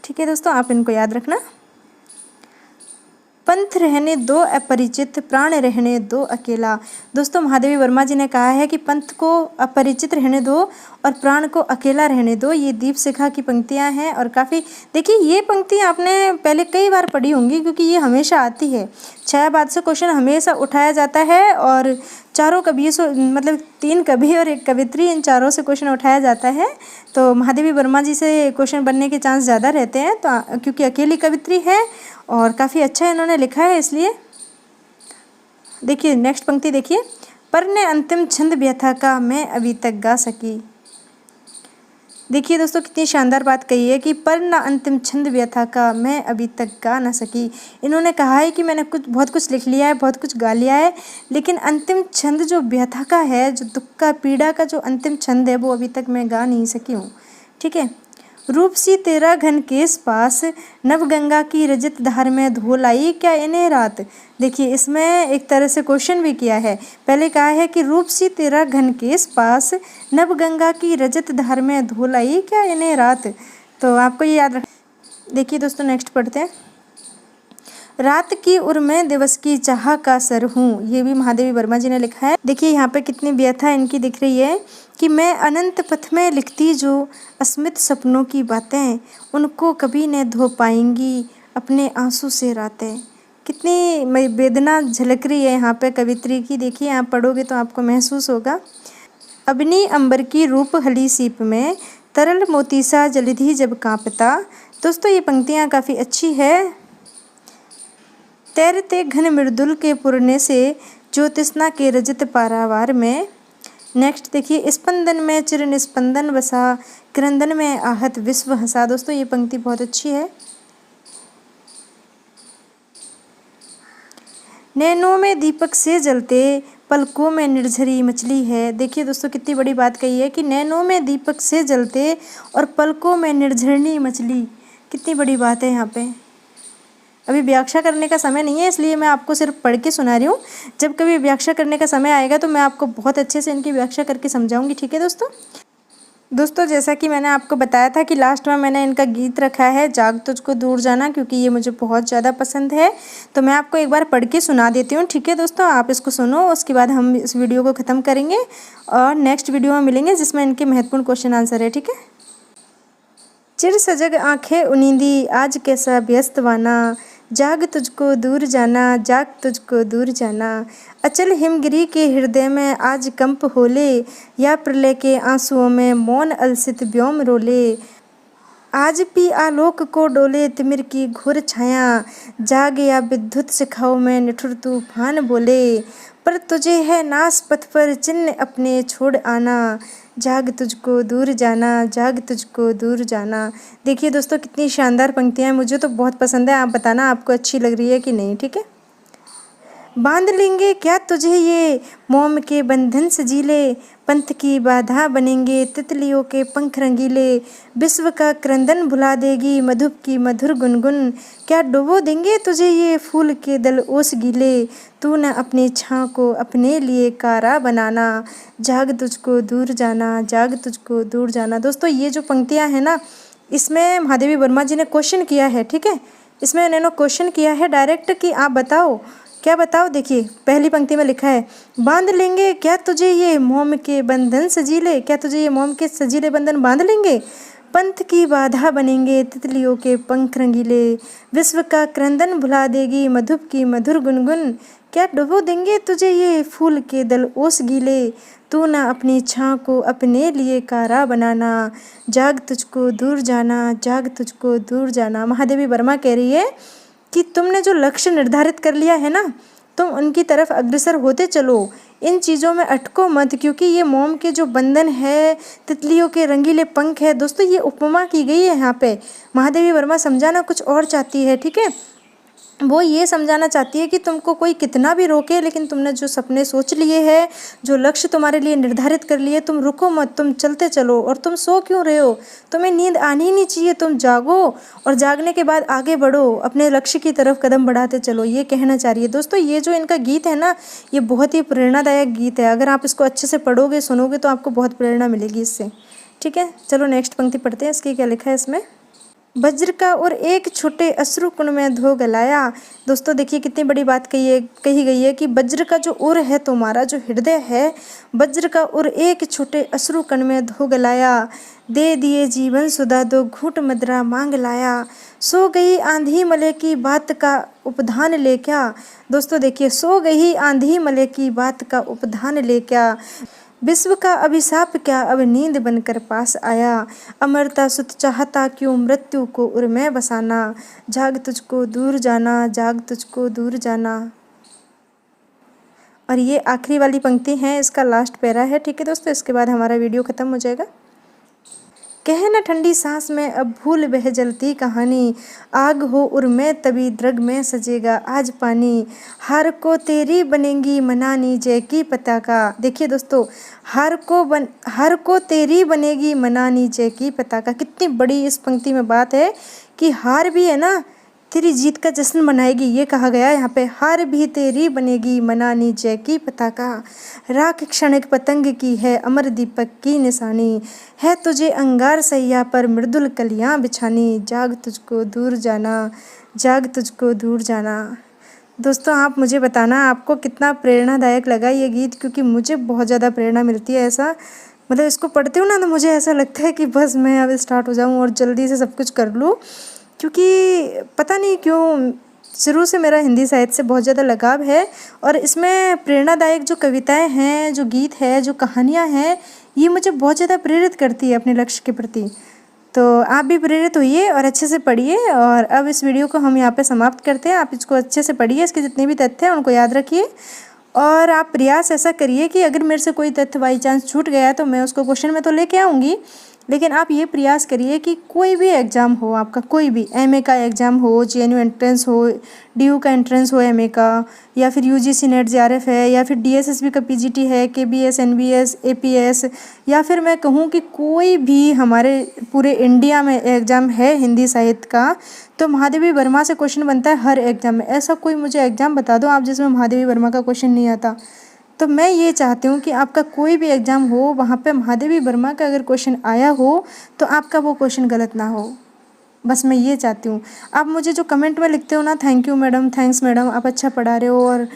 ठीक है दोस्तों, आप इनको याद रखना। पंथ रहने दो अपरिचित, प्राण रहने दो अकेला। दोस्तों, महादेवी वर्मा जी ने कहा है कि पंथ को अपरिचित रहने दो और प्राण को अकेला रहने दो। ये दीप शिखा की पंक्तियां हैं और काफ़ी, देखिए ये पंक्ति आपने पहले कई बार पढ़ी होंगी क्योंकि ये हमेशा आती है। छायावाद से क्वेश्चन हमेशा उठाया जाता है और चारों कवियों से, मतलब 3 कवि और 1 कवित्री, इन चारों से क्वेश्चन उठाया जाता है। तो महादेवी वर्मा जी से क्वेश्चन बनने के चांस ज़्यादा रहते हैं, तो क्योंकि अकेली कवित्री है और काफ़ी अच्छा इन्होंने लिखा है इसलिए। देखिए नेक्स्ट पंक्ति देखिए, पर ने अंतिम छंद व्यथा का मैं अभी तक गा सकी। देखिए दोस्तों, कितनी शानदार बात कही है कि पर न अंतिम छंद व्यथा का मैं अभी तक गा ना सकी। इन्होंने कहा है कि मैंने बहुत कुछ लिख लिया है, बहुत कुछ गा लिया है, लेकिन अंतिम छंद जो व्यथा का है, जो दुख का, पीड़ा का जो अंतिम छंद है, वो अभी तक मैं गा नहीं सकी हूँ। ठीक है, रूप सी तेरा घन केस पास, नव गंगा की रजत धार में धो लाई क्या इन्हें रात। देखिए इसमें एक तरह से क्वेश्चन भी किया है। पहले कहा है कि रूप सी तेरा घन केस पास, नव गंगा की रजत धार में धो लाई क्या इन्हें रात। तो आपको ये याद रख। देखिए दोस्तों, नेक्स्ट पढ़ते हैं। रात की उर में दिवस की चाह का सर हूँ, ये भी महादेवी वर्मा जी ने लिखा है। देखिए यहाँ पे कितनी व्यथा इनकी दिख रही है कि मैं अनंत पथ में लिखती जो अस्मित सपनों की बातें, उनको कभी न धो पाएंगी अपने आंसू से रातें। कितनी वेदना झलक रही है यहाँ पे कवित्री की। देखिए आप पढ़ोगे तो आपको महसूस होगा। अबनी अंबर की रूप हली सीप में, तरल मोती सा जलधि जब कांपता। दोस्तों ये पंक्तियाँ काफ़ी अच्छी है। तैरते घन मृदुल के पुरने से, ज्योतिष्णा के रजत पारावार में। नेक्स्ट देखिए, स्पंदन में चिर निस्पंदन बसा, क्रंदन में आहत विश्व हंसा। दोस्तों ये पंक्ति बहुत अच्छी है। नैनों में दीपक से जलते, पलकों में निर्झरी मछली है। देखिए दोस्तों कितनी बड़ी बात कही है कि नैनों में दीपक से जलते और पलकों में निर्झरनी मछली। कितनी बड़ी बात है यहाँ पे। अभी व्याख्या करने का समय नहीं है, इसलिए मैं आपको सिर्फ पढ़ के सुना रही हूँ। जब कभी व्याख्या करने का समय आएगा तो मैं आपको बहुत अच्छे से इनकी व्याख्या करके समझाऊंगी। ठीक है दोस्तों, जैसा कि मैंने आपको बताया था कि लास्ट में मैंने इनका गीत रखा है, जाग तुझको दूर जाना, क्योंकि ये मुझे बहुत ज़्यादा पसंद है। तो मैं आपको एक बार पढ़ के सुना देती हूँ। ठीक है दोस्तों, आप इसको सुनो, उसके बाद हम इस वीडियो को ख़त्म करेंगे और नेक्स्ट वीडियो में मिलेंगे जिसमें इनके महत्वपूर्ण क्वेश्चन आंसर है। ठीक है। चिर सजग आँखें उनींदी, आज कैसा व्यस्त वाना, जाग तुझको दूर जाना, जाग तुझको दूर जाना। अचल हिमगिरी के हृदय में आज कंप होले, या प्रलय के आंसुओं में मौन अलसित व्योम रोले। आज पी आलोक को डोले तिमिर की घोर छाया, जाग या विद्युत शिखाओं में निठुर तूफान बोले। पर तुझे है नास पथ पर चिन्ह अपने छोड़ आना, जाग तुझको दूर जाना, जाग तुझको दूर जाना। देखिए दोस्तों कितनी शानदार पंक्तियाँ हैं, मुझे तो बहुत पसंद है। आप बताना आपको अच्छी लग रही है कि नहीं। ठीक है। बांध लेंगे क्या तुझे ये मोम के बंधन से जीले, पंथ की बाधा बनेंगे तितलियों के पंख रंगीले, विश्व का क्रंदन भुला देगी मधुप की मधुर गुनगुन। क्या डुबो देंगे तुझे ये फूल के दल ओस गीले, तू न अपनी छाँ को अपने लिए कारा बनाना, जाग तुझको दूर जाना, जाग तुझको दूर जाना। दोस्तों ये जो पंक्तियाँ हैं ना, इसमें महादेवी वर्मा जी ने क्वेश्चन किया है, ठीक है। इसमें इन्होंने क्वेश्चन किया है डायरेक्ट कि आप बताओ, क्या बताओ। देखिए पहली पंक्ति में लिखा है, बांध लेंगे क्या तुझे ये मोम के बंधन सजीले, क्या तुझे ये मोम के सजीले बंधन बांध लेंगे, पंथ की बाधा बनेंगे तितलियों के पंख रंगीले, विश्व का क्रंदन भुला देगी मधुप की मधुर गुनगुन। क्या डुबो देंगे तुझे ये फूल के दल ओस गीले, तू न अपनी छाँ को अपने लिए कारा बनाना, जाग तुझको दूर जाना, जाग तुझको दूर जाना। महादेवी वर्मा कह रही है कि तुमने जो लक्ष्य निर्धारित कर लिया है ना, तुम उनकी तरफ अग्रसर होते चलो, इन चीज़ों में अटको मत, क्योंकि ये मोम के जो बंधन है, तितलियों के रंगीले पंख है, दोस्तों ये उपमा की गई है यहाँ पे। महादेवी वर्मा समझाना कुछ और चाहती है, ठीक है। वो ये समझाना चाहती है कि तुमको कोई कितना भी रोके, लेकिन तुमने जो सपने सोच लिए हैं, जो लक्ष्य तुम्हारे लिए निर्धारित कर लिए, तुम रुको मत, तुम चलते चलो। और तुम सो क्यों रहे हो, तुम्हें नींद आनी ही नहीं चाहिए, तुम जागो और जागने के बाद आगे बढ़ो, अपने लक्ष्य की तरफ कदम बढ़ाते चलो, ये कहना चाह रही है। दोस्तों ये जो इनका गीत है ना, ये बहुत ही प्रेरणादायक गीत है। अगर आप इसको अच्छे से पढ़ोगे, सुनोगे, तो आपको बहुत प्रेरणा मिलेगी इससे, ठीक है। चलो नेक्स्ट पंक्ति पढ़ते हैं, इसकी क्या लिखा है इसमें। वज्र का और एक छोटे अश्रु कुंड में धो गलाया। दोस्तों देखिए कितनी बड़ी बात कही गई है कि वज्र का जो उर है, तुम्हारा जो हृदय है, वज्र का उर एक छोटे अश्रु कण में धो गलाया, दे दिए जीवन सुधा दो घूंट मदरा मांग लाया, सो गई आंधी मले की बात का उपधान ले क्या। दोस्तों देखिए, सो गई आंधी मले की बात का उपधान ले क्या, विश्व का अभिशाप क्या अब नींद बनकर पास आया, अमरता सुत चाहता क्यों मृत्यु को उर में बसाना, जाग तुझको दूर जाना, जाग तुझको दूर जाना। और ये आखिरी वाली पंक्ति है, इसका लास्ट पैरा है, ठीक है दोस्तों। इसके बाद हमारा वीडियो ख़त्म हो जाएगा। कहे न ठंडी सांस में अब भूल बह जलती कहानी, आग हो उर में तभी द्रग में सजेगा आज पानी, हार को तेरी बनेगी मनानी जय की पताका। देखिए दोस्तों, हार को तेरी बनेगी मनानी जय की पताका। कितनी बड़ी इस पंक्ति में बात है कि हार भी है ना तेरी जीत का जश्न मनाएगी, ये कहा गया है यहाँ पे। हार भी तेरी बनेगी मनानी जय की पताका, राख क्षणिक पतंग की है अमर दीपक की निशानी, है तुझे अंगार सैया पर मृदुल कलियाँ बिछानी, जाग तुझको दूर जाना, जाग तुझको दूर जाना। दोस्तों आप मुझे बताना आपको कितना प्रेरणादायक लगा ये गीत, क्योंकि मुझे बहुत ज़्यादा प्रेरणा मिलती है। ऐसा मतलब इसको पढ़ती हूँ ना, तो मुझे ऐसा लगता है कि बस मैं अब स्टार्ट हो जाऊँ और जल्दी से सब कुछ कर लूँ, क्योंकि पता नहीं क्यों शुरू से मेरा हिंदी साहित्य से बहुत ज़्यादा लगाव है। और इसमें प्रेरणादायक जो कविताएं हैं, जो गीत है, जो कहानियां हैं, ये मुझे बहुत ज़्यादा प्रेरित करती है अपने लक्ष्य के प्रति। तो आप भी प्रेरित होइए और अच्छे से पढ़िए। और अब इस वीडियो को हम यहाँ पे समाप्त करते हैं। आप इसको अच्छे से पढ़िए, इसके जितने भी तथ्य हैं उनको याद रखिए, और आप प्रयास ऐसा करिए कि अगर मेरे से कोई तथ्य बाई चांस छूट गया है तो मैं उसको क्वेश्चन में तो लेके आऊँगी, लेकिन आप ये प्रयास करिए कि कोई भी एग्ज़ाम हो आपका, कोई भी एमए का एग्ज़ाम हो, जेएनयू एंट्रेंस हो, डीयू का एंट्रेंस हो एमए का, या फिर यूजीसी नेट जेआरएफ है, या फिर डीएसएसबी का पीजीटी है, केबीएस, एनबीएस, एपीएस, या फिर मैं कहूँ कि कोई भी हमारे पूरे इंडिया में एग्ज़ाम है हिंदी साहित्य का, तो महादेवी वर्मा से क्वेश्चन बनता है हर एग्ज़ाम में। ऐसा कोई मुझे एग्ज़ाम बता दो आप जिसमें महादेवी वर्मा का क्वेश्चन नहीं आता। तो मैं ये चाहती हूँ कि आपका कोई भी एग्ज़ाम हो, वहाँ पे महादेवी वर्मा का अगर क्वेश्चन आया हो तो आपका वो क्वेश्चन गलत ना हो, बस मैं ये चाहती हूँ। आप मुझे जो कमेंट में लिखते हो ना, thank you madam, thanks madam, आप अच्छा पढ़ा रहे हो और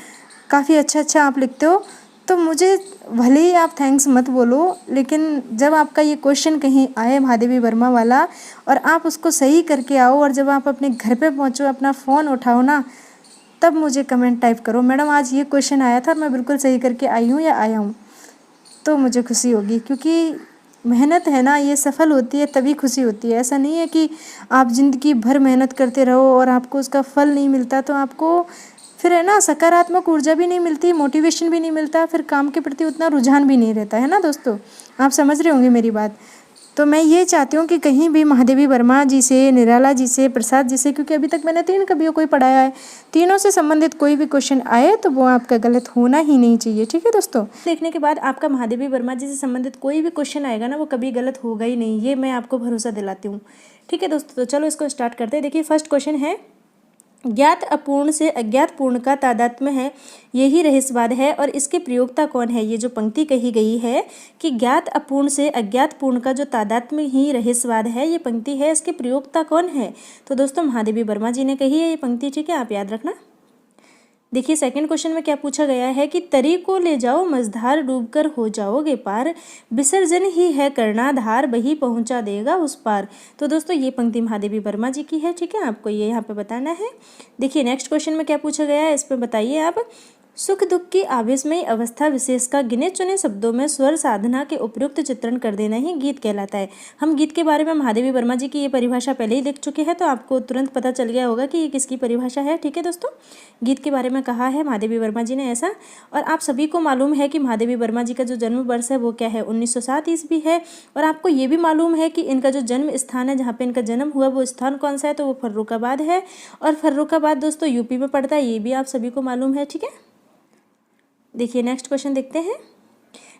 काफ़ी अच्छा आप लिखते हो, तो मुझे भले ही आप थैंक्स मत बोलो, लेकिन जब आपका ये क्वेश्चन कहीं आए महादेवी वर्मा वाला और आप उसको सही करके आओ, और जब आप अपने घर पे पहुँचो, अपना फ़ोन उठाओ ना, तब मुझे कमेंट टाइप करो, मैडम आज ये क्वेश्चन आया था और मैं बिल्कुल सही करके आई हूँ या आया हूँ, तो मुझे खुशी होगी। क्योंकि मेहनत है ना, ये सफल होती है तभी खुशी होती है। ऐसा नहीं है कि आप ज़िंदगी भर मेहनत करते रहो और आपको उसका फल नहीं मिलता, तो आपको फिर है ना सकारात्मक ऊर्जा भी नहीं मिलती, मोटिवेशन भी नहीं मिलता, फिर काम के प्रति उतना रुझान भी नहीं रहता है ना दोस्तों। आप समझ रहे होंगे मेरी बात। तो मैं ये चाहती हूँ कि कहीं भी महादेवी वर्मा जी से, निराला जी से, प्रसाद जी से, क्योंकि अभी तक मैंने 3 कवियों को ही पढ़ाया है, तीनों से संबंधित कोई भी क्वेश्चन आए तो वो आपका गलत होना ही नहीं चाहिए। ठीक है दोस्तों, देखने के बाद आपका महादेवी वर्मा जी से संबंधित कोई भी क्वेश्चन आएगा ना वो कभी गलत होगा ही नहीं, ये मैं आपको भरोसा दिलाती हूँ। ठीक है दोस्तों, तो चलो इसको स्टार्ट करते हैं। देखिए फर्स्ट क्वेश्चन है, ज्ञात अपूर्ण से अज्ञात पूर्ण का तादात्म्य है, यही रहस्यवाद है और इसके प्रयोक्ता कौन है। ये जो पंक्ति कही गई है कि ज्ञात अपूर्ण से अज्ञात पूर्ण का जो तादात्म्य ही रहस्यवाद है, ये पंक्ति है, इसके प्रयोक्ता कौन है। तो दोस्तों महादेवी वर्मा जी ने कही है ये पंक्ति। ठीक है, आप याद रखना। देखिए सेकंड क्वेश्चन में क्या पूछा गया है कि तरी को ले जाओ मझधार डूबकर हो जाओगे पार, विसर्जन ही है कर्णाधार वही पहुंचा देगा उस पार। तो दोस्तों ये पंक्ति महादेवी वर्मा जी की है। ठीक है, आपको ये यहाँ पे बताना है। देखिए नेक्स्ट क्वेश्चन में क्या पूछा गया है, इस पर बताइए आप। सुख दुख की आवेशमयी अवस्था विशेष का गिने चुने शब्दों में स्वर साधना के उपयुक्त चित्रण कर देना ही गीत कहलाता है। हम गीत के बारे में महादेवी वर्मा जी की ये परिभाषा पहले ही लिख चुके हैं, तो आपको तुरंत पता चल गया होगा कि ये किसकी परिभाषा है। ठीक है दोस्तों, गीत के बारे में कहा है महादेवी वर्मा जी ने ऐसा। और आप सभी को मालूम है कि महादेवी वर्मा जी का जो जन्म वर्ष है वो क्या है, 1907 ईस्वी है। और आपको ये भी मालूम है कि इनका जो जन्म स्थान है, जहाँ पे इनका जन्म हुआ, वो स्थान कौन सा है, तो वो फर्रुखाबाद है। और फर्रुखाबाद दोस्तों यूपी में पड़ता है, ये भी आप सभी को मालूम है। ठीक है, देखिए नेक्स्ट क्वेश्चन देखते हैं।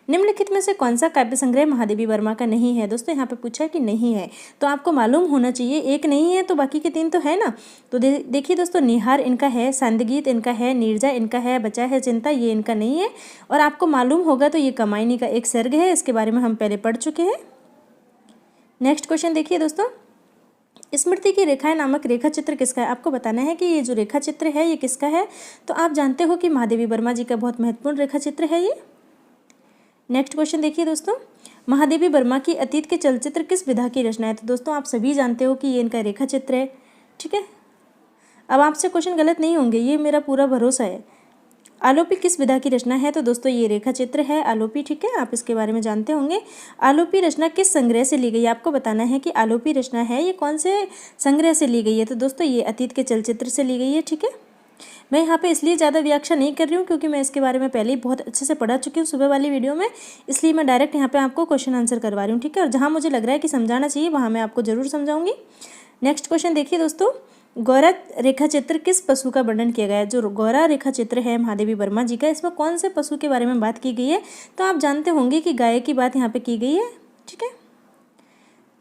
निम्नलिखित में से कौन सा काव्य संग्रह महादेवी वर्मा का नहीं है। दोस्तों यहाँ पे पूछा है कि नहीं है, तो आपको मालूम होना चाहिए, एक नहीं है तो बाकी के 3 तो है ना। तो देखिए दोस्तों, निहार इनका है, सांदगीत इनका है, नीरजा इनका है, बचा है चिंता, ये इनका नहीं है। और आपको मालूम होगा तो ये कमायनी का एक सर्ग है, इसके बारे में हम पहले पढ़ चुके हैं। नेक्स्ट क्वेश्चन देखिए दोस्तों, स्मृति की रेखाएं नामक रेखा चित्र किसका है। आपको बताना है कि ये जो रेखा चित्र है ये किसका है। तो आप जानते हो कि महादेवी वर्मा जी का बहुत महत्वपूर्ण रेखा चित्र है ये। नेक्स्ट क्वेश्चन देखिए दोस्तों, महादेवी वर्मा की अतीत के चलचित्र किस विधा की रचना है। तो दोस्तों आप सभी जानते हो कि ये इनका रेखा चित्र है। ठीक है, अब आपसे क्वेश्चन गलत नहीं होंगे, ये मेरा पूरा भरोसा है। आलोपी किस विधा की रचना है। तो दोस्तों ये रेखा चित्र है आलोपी। ठीक है, आप इसके बारे में जानते होंगे। आलोपी रचना किस संग्रह से ली गई है। आपको बताना है कि आलोपी रचना है ये कौन से संग्रह से ली गई है। तो दोस्तों ये अतीत के चलचित्र से ली गई है। ठीक है, मैं यहाँ पे इसलिए ज़्यादा व्याख्या नहीं कर रही हूँ क्योंकि मैं इसके बारे में पहले ही बहुत अच्छे से पढ़ा चुकी हूँ सुबह वाली वीडियो में, इसलिए मैं डायरेक्ट यहाँ पे आपको क्वेश्चन आंसर करवा रही हूँ। ठीक है, और जहाँ मुझे लग रहा है कि समझाना चाहिए वहाँ मैं आपको जरूर समझाऊंगी। नेक्स्ट क्वेश्चन देखिए दोस्तों, गौरा रेखा चित्र किस पशु का वर्णन किया गया है। जो गौरा रेखा चित्र है महादेवी वर्मा जी का, इसमें कौन से पशु के बारे में बात की गई है। तो आप जानते होंगे कि गाय की बात यहाँ पे की गई है। ठीक है,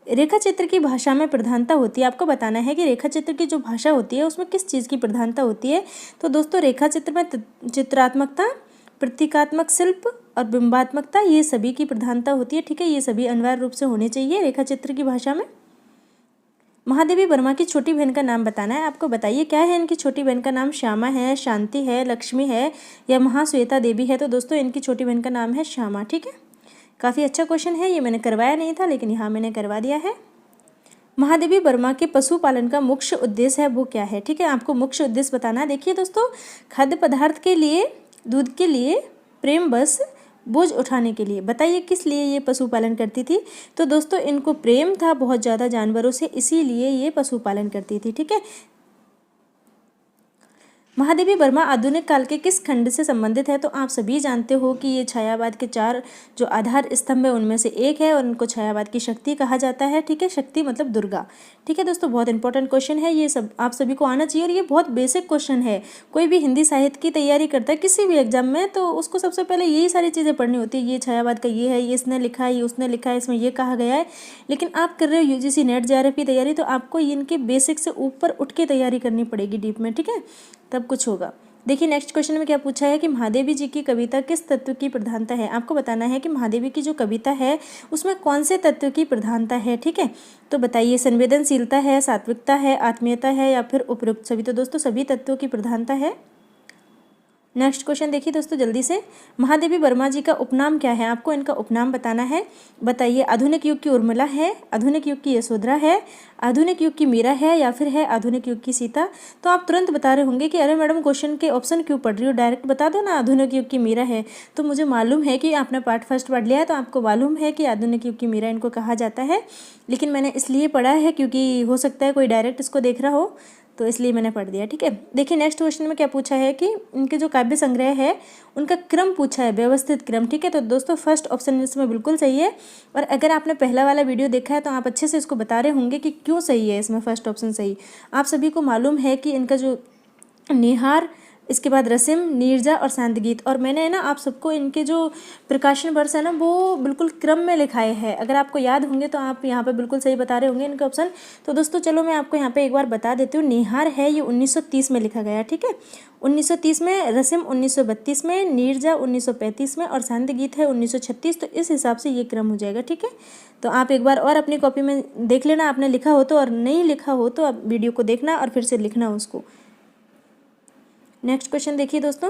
रेखा चित्र की भाषा में प्रधानता होती है। आपको बताना है कि रेखा चित्र की जो भाषा होती है उसमें किस चीज़ की प्रधानता होती है। तो दोस्तों रेखा चित्र में चित्रात्मकता, प्रतीकात्मक शिल्प और बिंबात्मकता, ये सभी की प्रधानता होती है। ठीक है, ये सभी अनिवार्य रूप से होने चाहिए रेखा चित्र की भाषा में। महादेवी वर्मा की छोटी बहन का नाम बताना है। आपको बताइए क्या है इनकी छोटी बहन का नाम। श्यामा है, शांति है, लक्ष्मी है या महाश्वेता देवी है। तो दोस्तों इनकी छोटी बहन का नाम है श्यामा। ठीक है, काफ़ी अच्छा क्वेश्चन है, ये मैंने करवाया नहीं था लेकिन यहाँ मैंने करवा दिया है। महादेवी वर्मा के पशुपालन का मुख्य उद्देश्य है वो क्या है। ठीक है, आपको मुख्य उद्देश्य बताना है। देखिए दोस्तों, खाद्य पदार्थ के लिए, दूध के लिए, प्रेम बस, बोझ उठाने के लिए। बताइए किस लिए ये पशुपालन करती थी। तो दोस्तों इनको प्रेम था बहुत ज़्यादा जानवरों से, इसीलिए ये पशुपालन करती थी। ठीक है, महादेवी वर्मा आधुनिक काल के किस खंड से संबंधित है। तो आप सभी जानते हो कि ये छायावाद के 4 जो आधार स्तंभ है उनमें से एक है और उनको छायावाद की शक्ति कहा जाता है। ठीक है, शक्ति मतलब दुर्गा। ठीक है दोस्तों, बहुत इंपॉर्टेंट क्वेश्चन है ये, सब आप सभी को आना चाहिए और ये बहुत बेसिक क्वेश्चन है। कोई भी हिंदी साहित्य की तैयारी करता है किसी भी एग्जाम में तो उसको सबसे पहले यही सारी चीज़ें पढ़नी होती है। ये छायावाद का ये है, ये इसने लिखा है, ये उसने लिखा है, इसमें ये कहा गया है। लेकिन आप कर रहे हो UGC नेट JRF की तैयारी, तो आपको इनके बेसिक से ऊपर उठ के तैयारी करनी पड़ेगी डीप में। ठीक है, तब कुछ होगा। देखिए नेक्स्ट क्वेश्चन में क्या पूछा है कि महादेवी जी की कविता किस तत्व की प्रधानता है। आपको बताना है कि महादेवी की जो कविता है उसमें कौन से तत्व की प्रधानता है। ठीक है, तो बताइए संवेदनशीलता है, सात्विकता है, आत्मीयता है या फिर उपयुक्त सभी। तो दोस्तों सभी तत्वों की प्रधानता है। नेक्स्ट क्वेश्चन देखिए दोस्तों जल्दी से, महादेवी वर्मा जी का उपनाम क्या है। आपको इनका उपनाम बताना है। बताइए आधुनिक युग की उर्मिला है, आधुनिक युग की यशोधरा है, आधुनिक युग की मीरा है या फिर है आधुनिक युग की सीता। तो आप तुरंत बता रहे होंगे कि अरे मैडम क्वेश्चन के ऑप्शन क्यों पढ़ रही हो, डायरेक्ट बता दो ना आधुनिक युग की मीरा है। तो मुझे मालूम है कि आपने पार्ट फर्स्ट पढ़ लिया है तो आपको मालूम है कि आधुनिक युग की मीरा इनको कहा जाता है, लेकिन मैंने इसलिए पढ़ा है क्योंकि हो सकता है कोई डायरेक्ट इसको देख रहा हो तो इसलिए मैंने पढ़ दिया, ठीक है। देखिए नेक्स्ट क्वेश्चन में क्या पूछा है कि इनके जो काव्य संग्रह है उनका क्रम पूछा है, व्यवस्थित क्रम, ठीक है। तो दोस्तों फर्स्ट ऑप्शन इसमें बिल्कुल सही है। और अगर आपने पहला वाला वीडियो देखा है तो आप अच्छे से इसको बता रहे होंगे कि क्यों सही है इसमें फर्स्ट ऑप्शन सही। आप सभी को मालूम है कि इनका जो निहार, इसके बाद रसिम, नीरजा और सांदगीत, और मैंने ना आप सबको इनके जो प्रकाशन वर्ष है ना वो बिल्कुल क्रम में लिखाए हैं। अगर आपको याद होंगे तो आप यहाँ पे बिल्कुल सही बता रहे होंगे इनके ऑप्शन। तो दोस्तों चलो मैं आपको यहाँ पे एक बार बता देती हूँ। निहार है ये 1930 में लिखा गया, ठीक है, 1930 में, रसिम 1932 में, नीरजा 1935 में और सांदगीत है 1936। तो इस हिसाब से ये क्रम हो जाएगा, ठीक है। तो आप एक बार और अपनी कॉपी में देख लेना, आपने लिखा हो तो, और नहीं लिखा हो तो आप वीडियो को देखना और फिर से लिखना उसको। नेक्स्ट क्वेश्चन देखिए दोस्तों,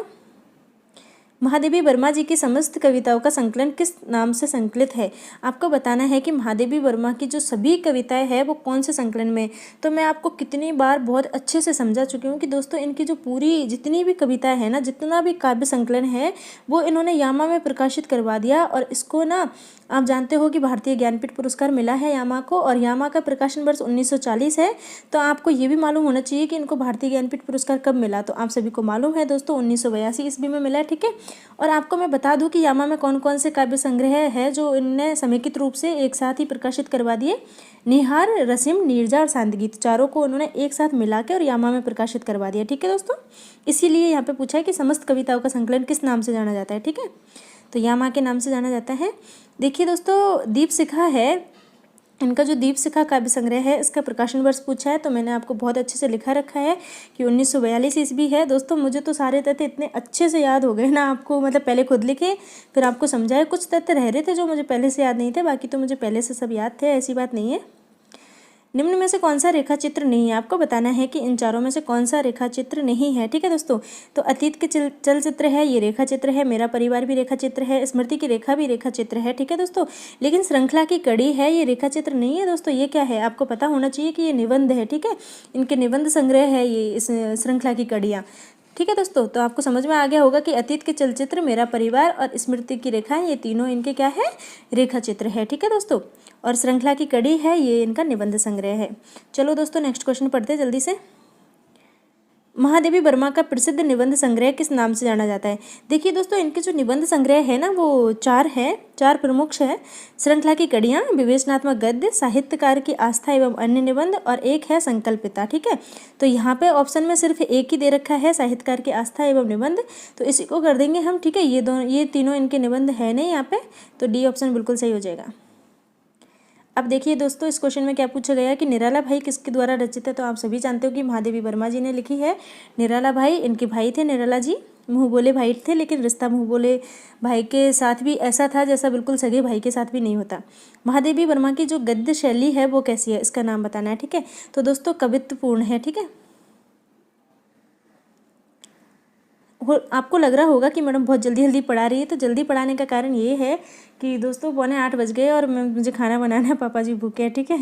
महादेवी वर्मा जी की समस्त कविताओं का संकलन किस नाम से संकलित है। आपको बताना है कि महादेवी वर्मा की जो सभी कविताएं हैं वो कौन से संकलन में। तो मैं आपको कितनी बार बहुत अच्छे से समझा चुकी हूँ कि दोस्तों इनकी जो पूरी जितनी भी कविताएं हैं ना, जितना भी काव्य संकलन है वो इन्होंने यामा में प्रकाशित करवा दिया। और इसको ना आप जानते हो कि भारतीय ज्ञानपीठ पुरस्कार मिला है यामा को, और यामा का प्रकाशन वर्ष 1940 है। तो आपको ये भी मालूम होना चाहिए कि इनको भारतीय ज्ञानपीठ पुरस्कार कब मिला। तो आप सभी को मालूम है दोस्तों 1982 ईस्वी में मिला है, ठीक है। और आपको मैं बता दूं कि यामा में कौन कौन से काव्य संग्रह है जो इनने समेकित रूप से एक साथ ही प्रकाशित करवा दिए। निहार, रसिम, नीरजा और सांदगीत, चारों को उन्होंने एक साथ मिला के और यामा में प्रकाशित करवा दिया, ठीक है दोस्तों। इसीलिए यहाँ पे पूछा है कि समस्त कविताओं का संकलन किस नाम से जाना जाता है, ठीक है। तो यामा के नाम से जाना जाता है। देखिए दोस्तों दीप शिखा है, इनका जो दीप शिखा काव्य संग्रह है इसका प्रकाशन वर्ष पूछा है। तो मैंने आपको बहुत अच्छे से लिखा रखा है कि 1942 ईस्वी है। दोस्तों मुझे तो सारे तथ्य इतने अच्छे से याद हो गए ना, आपको मतलब पहले खुद लिखे फिर आपको समझाए। कुछ तथ्य रह रहे थे जो मुझे पहले से याद नहीं थे, बाकी तो मुझे पहले से सब याद थे, ऐसी बात नहीं है। निम्न में से कौन सा रेखा चित्र नहीं है। आपको बताना है कि इन चारों में से कौन सा रेखा चित्र नहीं है, ठीक है दोस्तों। तो अतीत के चलचित्र है, ये रेखा चित्र है, मेरा परिवार भी रेखा चित्र है, स्मृति की रेखा भी रेखा चित्र है, ठीक है दोस्तों। लेकिन श्रृंखला की कड़ी है, ये रेखा चित्र नहीं है दोस्तों। ये क्या है आपको पता होना चाहिए कि ये निबंध है, ठीक है। इनके निबंध संग्रह है ये इस श्रृंखला की कड़ियाँ, ठीक है दोस्तों। तो आपको समझ में आ गया होगा कि अतीत के चलचित्र, मेरा परिवार और स्मृति की रेखाएं, ये तीनों इनके क्या है, रेखा चित्र है, ठीक है दोस्तों। और श्रृंखला की कड़ी है ये इनका निबंध संग्रह है। चलो दोस्तों नेक्स्ट क्वेश्चन पढ़ते हैं जल्दी से। महादेवी वर्मा का प्रसिद्ध निबंध संग्रह किस नाम से जाना जाता है। देखिए दोस्तों इनके जो निबंध संग्रह है ना वो चार प्रमुख है। श्रृंखला की कड़ियाँ, विवेचनात्मक गद्य, साहित्यकार की आस्था एवं अन्य निबंध, और एक है संकल्पिता, ठीक है। तो यहाँ पे ऑप्शन में सिर्फ एक ही दे रखा है, साहित्यकार की आस्था एवं निबंध, तो इसी को कर देंगे हम, ठीक है। ये तीनों इनके निबंध है नहीं यहाँ पे, तो डी ऑप्शन बिल्कुल सही हो जाएगा। अब देखिए दोस्तों इस क्वेश्चन में क्या पूछा गया है कि निराला भाई किसके द्वारा रचित है। तो आप सभी जानते हो कि महादेवी वर्मा जी ने लिखी है। निराला भाई इनके भाई थे, निराला जी मुँह बोले भाई थे, लेकिन रिश्ता मुँह बोले भाई के साथ भी ऐसा था जैसा बिल्कुल सगे भाई के साथ भी नहीं होता। महादेवी वर्मा की जो गद्य शैली है वो कैसी है, इसका नाम बताना है, ठीक है। तो दोस्तों कवित्वपूर्ण है, ठीक है। आपको लग रहा होगा कि मैडम बहुत जल्दी जल्दी पढ़ा रही है, तो जल्दी पढ़ाने का कारण ये है कि दोस्तों 7:45 बज गए और मुझे खाना बनाना है, पापा जी भूखे हैं, ठीक है।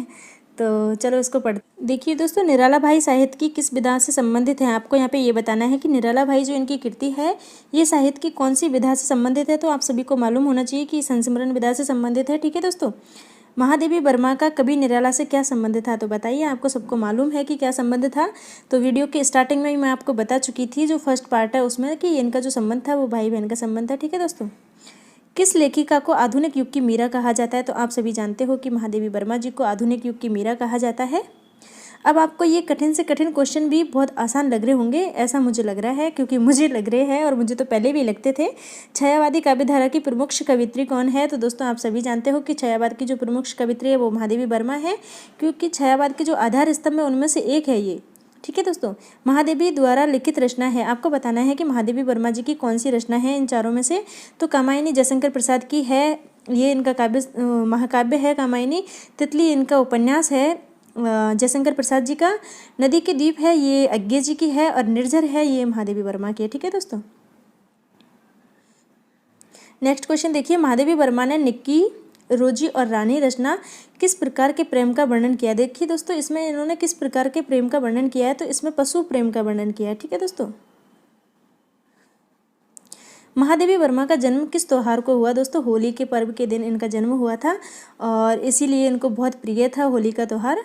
तो चलो इसको पढ़। देखिए दोस्तों निराला भाई साहित्य की किस विधा से संबंधित है। आपको यहाँ पे ये बताना है कि निराला भाई जो इनकी कृति है ये साहित्य की कौन सी विधा से संबंधित है। तो आप सभी को मालूम होना चाहिए कि संस्मरण विधा से संबंधित है, ठीक है दोस्तों। महादेवी वर्मा का कवि निराला से क्या संबंध था, तो बताइए, आपको सबको मालूम है कि क्या संबंध था। तो वीडियो के स्टार्टिंग में ही मैं आपको बता चुकी थी, जो फर्स्ट पार्ट है उसमें, कि इनका जो संबंध था वो भाई बहन का संबंध था, ठीक है दोस्तों। किस लेखिका को आधुनिक युग की मीरा कहा जाता है। तो आप सभी जानते हो कि महादेवी वर्मा जी को आधुनिक युग की मीरा कहा जाता है। अब आपको ये कठिन से कठिन क्वेश्चन भी बहुत आसान लग रहे होंगे, ऐसा मुझे लग रहा है, क्योंकि मुझे लग रहे हैं और मुझे तो पहले भी लगते थे। छायावादी काव्यधारा की प्रमुख कवित्री कौन है। तो दोस्तों आप सभी जानते हो कि छायावाद की जो प्रमुख कवित्री है वो महादेवी वर्मा है, क्योंकि छायावाद के जो आधार स्तंभ है उनमें से एक है ये, ठीक है दोस्तों। महादेवी द्वारा लिखित रचना है। आपको बताना है कि महादेवी वर्मा जी की कौन सी रचना है इन चारों में से। तो कामायनी जयशंकर प्रसाद की है, ये इनका काव्य महाकाव्य है कामायनी। तितली इनका उपन्यास है जयशंकर प्रसाद जी का। नदी के द्वीप है ये अज्ञे जी की है, और निर्झर है ये महादेवी वर्मा की है, ठीक है दोस्तों। नेक्स्ट क्वेश्चन देखिए, महादेवी वर्मा ने निक्की, रोजी और रानी रचना किस प्रकार के प्रेम का वर्णन किया। देखिए दोस्तों इसमें इन्होंने किस प्रकार के प्रेम का वर्णन किया है। तो इसमें पशु प्रेम का वर्णन किया है, ठीक है दोस्तों। महादेवी वर्मा का जन्म किस त्योहार को हुआ। दोस्तों होली के पर्व के दिन इनका जन्म हुआ था, और इसीलिए इनको बहुत प्रिय था होली का त्यौहार।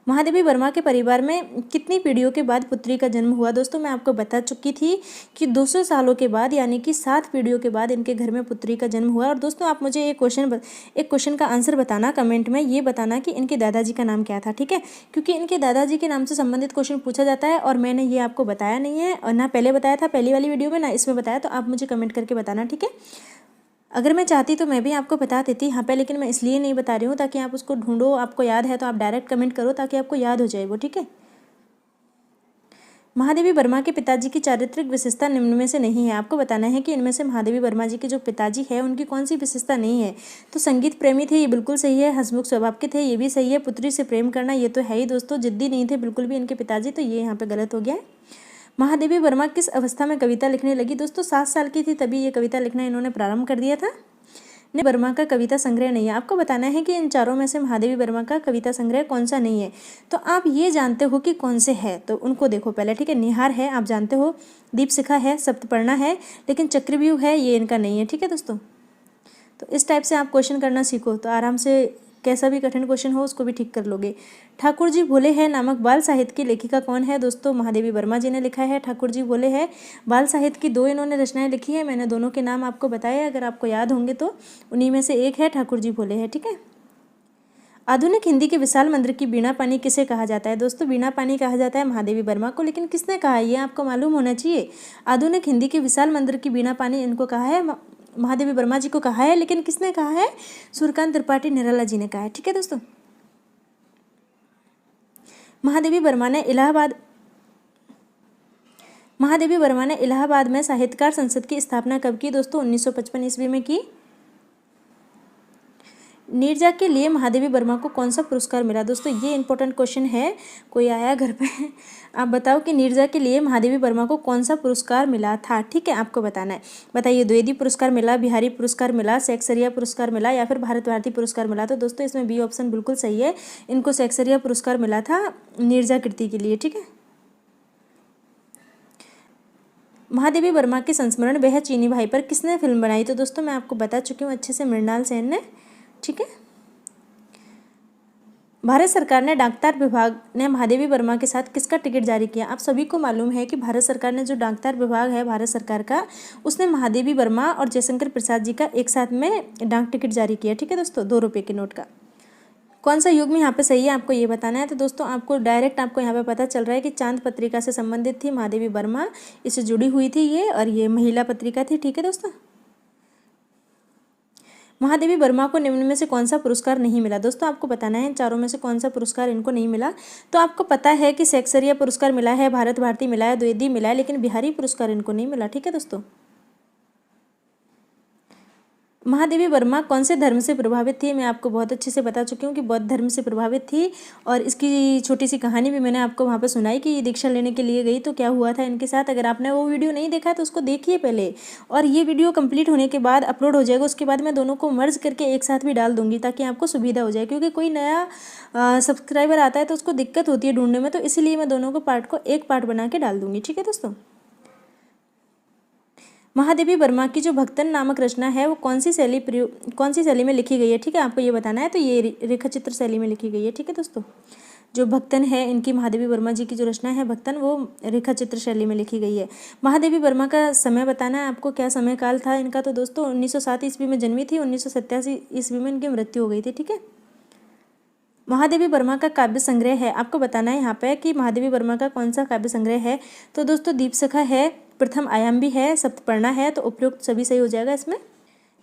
महादेवी वर्मा के परिवार में कितनी पीढ़ियों के बाद पुत्री का जन्म हुआ? दोस्तों मैं आपको बता चुकी थी कि 200 सालों के बाद यानी कि 7 पीढ़ियों के बाद इनके घर में पुत्री का जन्म हुआ। और दोस्तों आप मुझे एक क्वेश्चन का आंसर बताना कमेंट में, ये बताना कि इनके दादाजी का नाम क्या था, ठीक है? क्योंकि इनके दादाजी के नाम से संबंधित क्वेश्चन पूछा जाता है और मैंने ये आपको बताया नहीं है, और ना पहले बताया था पहली वाली वीडियो में, ना इसमें बताया, तो आप मुझे कमेंट करके बताना, ठीक है? अगर मैं चाहती तो मैं भी आपको बता देती यहाँ पे, लेकिन मैं इसलिए नहीं बता रही हूँ ताकि आप उसको ढूंढो, आपको याद है तो आप डायरेक्ट कमेंट करो ताकि आपको याद हो जाए वो, ठीक है? महादेवी वर्मा के पिताजी की चारित्रिक विशेषता निम्न में से नहीं है। आपको बताना है कि इनमें से महादेवी वर्मा जी के जो पिताजी है उनकी कौन सी विशेषता नहीं है। तो संगीत प्रेमी थे, ये बिल्कुल सही है। हंसमुख स्वभाव के थे, ये भी सही है। पुत्री से प्रेम करना, ये तो है ही दोस्तों। जिद्दी नहीं थे बिल्कुल भी इनके पिताजी, तो ये यहाँ पे गलत हो गया है। महादेवी वर्मा किस अवस्था में कविता लिखने लगी? दोस्तों 7 साल की थी तभी ये कविता लिखना इन्होंने प्रारंभ कर दिया था। वर्मा का कविता संग्रह नहीं है। आपको बताना है कि इन चारों में से महादेवी वर्मा का कविता संग्रह कौन सा नहीं है। तो आप ये जानते हो कि कौन से है, तो उनको देखो पहले, ठीक है? निहार है, आप जानते हो। दीपशिखा है, सप्तपर्णा है, लेकिन चक्रव्यूह है, ये इनका नहीं है, ठीक है दोस्तों? तो इस टाइप से आप क्वेश्चन करना सीखो तो आराम से कैसा भी कठिन क्वेश्चन हो उसको भी ठीक कर लोगे। ठाकुर जी भोले हैं नामक बाल साहित्य की लेखिका कौन है? दोस्तों महादेवी वर्मा जी ने लिखा है ठाकुर जी भोले है। बाल साहित्य की 2 इन्होंने रचनाएं लिखी है, मैंने दोनों के नाम आपको बताए, अगर आपको याद होंगे तो उन्हीं में से एक है ठाकुर जी भोले है, ठीक है? आधुनिक हिंदी के विशाल मंदिर की बीणा पानी किसे कहा जाता है? दोस्तों बीणा पानी कहा जाता है महादेवी वर्मा को, लेकिन किसने कहा है ये आपको मालूम होना चाहिए। आधुनिक हिंदी के विशाल मंदिर की बीणा पानी इनको कहा है, महादेवी वर्मा जी को कहा है, लेकिन किसने कहा है? सूर्यकांत त्रिपाठी निराला जी ने कहा है, ठीक है दोस्तों? महादेवी वर्मा ने इलाहाबाद में साहित्यकार संसद की स्थापना कब की? दोस्तों 1955 ईस्वी में की। नीरजा के लिए महादेवी वर्मा को कौन सा पुरस्कार मिला? दोस्तों ये इंपॉर्टेंट क्वेश्चन है, कोई आया घर पे आप बताओ कि नीरजा के लिए महादेवी वर्मा को कौन सा पुरस्कार मिला था, ठीक है? आपको बताना है। बताइए, द्विवेदी पुरस्कार मिला, बिहारी पुरस्कार मिला, सेक्सरिया पुरस्कार मिला, या फिर भारत भारती पुरस्कार मिला? तो दोस्तों इसमें बी ऑप्शन बिल्कुल सही है, इनको सेक्सरिया पुरस्कार मिला था नीरजा कृति के लिए, ठीक है? महादेवी वर्मा के संस्मरण वह चीनी भाई पर किसने फिल्म बनाई? तो दोस्तों मैं आपको बता चुकी हूँ अच्छे से, मृणाल सेन ने, ठीक है? भारत सरकार ने डाकतार विभाग ने महादेवी वर्मा के साथ किसका टिकट जारी किया? आप सभी को मालूम है कि भारत सरकार ने जो डाकतार विभाग है भारत सरकार का, उसने महादेवी वर्मा और जयशंकर प्रसाद जी का एक साथ में डाक टिकट जारी किया, ठीक है दोस्तों? 2 रुपये के नोट का। कौन सा युग में यहाँ पे सही है आपको ये बताना है। तो दोस्तों आपको डायरेक्ट आपको यहाँ पे पता चल रहा है कि चांद पत्रिका से संबंधित थी महादेवी वर्मा, इससे जुड़ी हुई थी ये, और ये महिला पत्रिका थी, ठीक है दोस्तों? महादेवी वर्मा को निम्न में से कौन सा पुरस्कार नहीं मिला? दोस्तों आपको बताना है इन चारों में से कौन सा पुरस्कार इनको नहीं मिला। तो आपको पता है कि सेक्सरिया पुरस्कार मिला है, भारत भारती मिला है, द्विवेदी मिला है, लेकिन बिहारी पुरस्कार इनको नहीं मिला, ठीक है दोस्तों? महादेवी वर्मा कौन से धर्म से प्रभावित थी? मैं आपको बहुत अच्छे से बता चुकी हूँ कि बौद्ध धर्म से प्रभावित थी, और इसकी छोटी सी कहानी भी मैंने आपको वहाँ पे सुनाई कि ये दीक्षा लेने के लिए गई तो क्या हुआ था इनके साथ। अगर आपने वो वीडियो नहीं देखा तो उसको देखिए पहले, और ये वीडियो कंप्लीट होने के बाद अपलोड हो जाएगा, उसके बाद मैं दोनों को मर्ज करके एक साथ भी डाल दूँगी ताकि आपको सुविधा हो जाए, क्योंकि कोई नया सब्सक्राइबर आता है तो उसको दिक्कत होती है ढूंढने में, तो इसीलिए मैं दोनों को पार्ट को एक पार्ट बना के डाल दूँगी, ठीक है दोस्तों? महादेवी वर्मा की जो भक्तन नामक रचना है वो कौन सी शैली में लिखी गई है, ठीक है? आपको ये बताना है। तो ये रेखा चित्र शैली में लिखी गई है, ठीक है दोस्तों? जो भक्तन है इनकी, महादेवी वर्मा जी की जो रचना है भक्तन, वो रेखा चित्र शैली में लिखी गई है। महादेवी वर्मा का समय बताना है आपको, क्या समय काल था इनका? तो दोस्तों 1907 ईस्वी में जन्मी थी, 1987 ईस्वी में इनकी मृत्यु हो गई थी, ठीक है? महादेवी वर्मा का काव्य संग्रह है, आपको बताना है यहाँ पे कि महादेवी वर्मा का कौन सा काव्य संग्रह है। तो दोस्तों दीपशिखा है, प्रथम आयाम भी है, सप्तपर्णा है, तो उपयुक्त सभी सही हो जाएगा इसमें।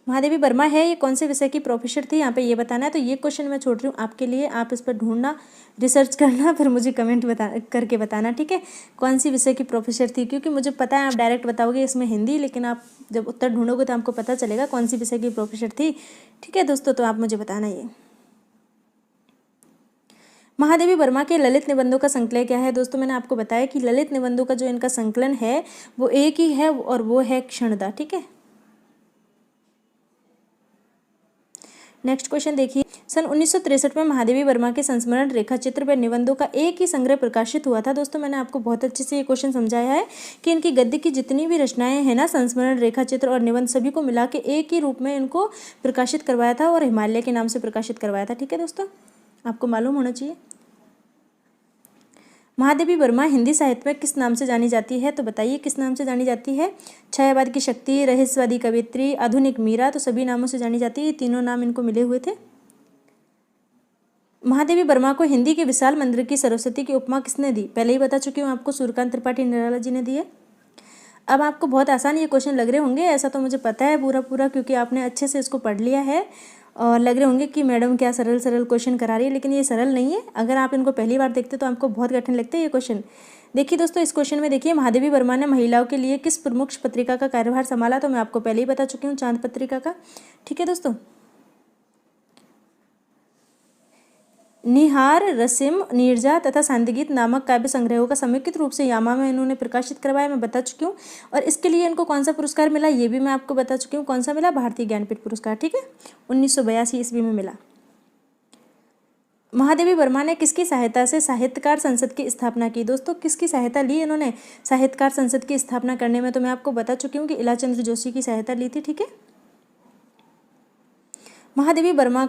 महादेवी वर्मा है ये कौन से विषय की प्रोफेसर थी, यहाँ पे ये बताना है। तो ये क्वेश्चन मैं छोड़ रही हूँ आपके लिए, आप इस पर ढूंढना, रिसर्च करना, फिर मुझे कमेंट करके बताना, ठीक है? कौन सी विषय की प्रोफेसर थी, क्योंकि मुझे पता है आप डायरेक्ट बताओगे इसमें हिंदी, लेकिन आप जब उत्तर ढूंढोगे तो आपको पता चलेगा कौन सी विषय की प्रोफेसर थी, ठीक है दोस्तों? तो आप मुझे बताना ये। महादेवी वर्मा के ललित निबंधों का संकलन क्या है? दोस्तों मैंने आपको बताया कि ललित निबंधों का जो इनका संकलन है वो एक ही है, और वो है क्षणदा, ठीक है? नेक्स्ट क्वेश्चन देखिए, सन 1963 में महादेवी वर्मा के संस्मरण रेखा चित्र व निबंधों का एक ही संग्रह प्रकाशित हुआ था। दोस्तों मैंने आपको बहुत अच्छे से ये क्वेश्चन समझाया है कि इनकी गद्य की जितनी भी रचनाएं हैं ना, संस्मरण, रेखा चित्र और निबंध, सभी को मिला के एक ही रूप में इनको प्रकाशित करवाया था, और हिमालय के नाम से प्रकाशित करवाया था, ठीक है दोस्तों? आपको मालूम होना चाहिए। महादेवी वर्मा हिंदी साहित्य में किस नाम से जानी जाती है? तो बताइए किस नाम से जानी जाती है? छायावाद की शक्ति, रहस्यवादी कवियत्री, आधुनिक मीरा, तो सभी नामों से जानी जाती है। ये तीनों नाम इनको मिले हुए थे। महादेवी वर्मा को हिंदी के विशाल मंदिर की सरस्वती की उपमा किसने दी? पहले ही बता चुकी हूँ आपको, सूर्यकांत त्रिपाठी निराला जी ने दी है। अब आपको बहुत आसान ये क्वेश्चन लग रहे होंगे, ऐसा तो मुझे पता है पूरा क्योंकि आपने अच्छे से इसको पढ़ लिया है और लग रहे होंगे कि मैडम क्या सरल क्वेश्चन करा रही है, लेकिन ये सरल नहीं है। अगर आप इनको पहली बार देखते तो आपको बहुत कठिन लगते हैं ये क्वेश्चन। देखिए दोस्तों, इस क्वेश्चन में देखिए, महादेवी वर्मा ने महिलाओं के लिए किस प्रमुख पत्रिका का कार्यभार संभाला? तो मैं आपको पहले ही बता चुकी हूँ, चांद पत्रिका का। ठीक है दोस्तों, निहार, रसिम, नीरजा तथा सांदीगीत नामक काव्य संग्रहों का समेकित रूप से यामा में इन्होंने प्रकाशित करवाया, मैं बता चुकी हूँ। और इसके लिए इनको कौन सा पुरस्कार मिला ये भी मैं आपको बता चुकी हूँ। कौन सा मिला? भारतीय ज्ञानपीठ पुरस्कार। ठीक है, 1982 ईस्वी में मिला। महादेवी वर्मा ने किसकी सहायता से साहित्यकार संसद की स्थापना की? दोस्तों, किसकी सहायता ली इन्होंने साहित्यकार संसद की स्थापना करने में? तो मैं आपको बता चुकी हूँ कि इलाचंद्र जोशी की सहायता ली थी। ठीक है, महादेवी वर्मा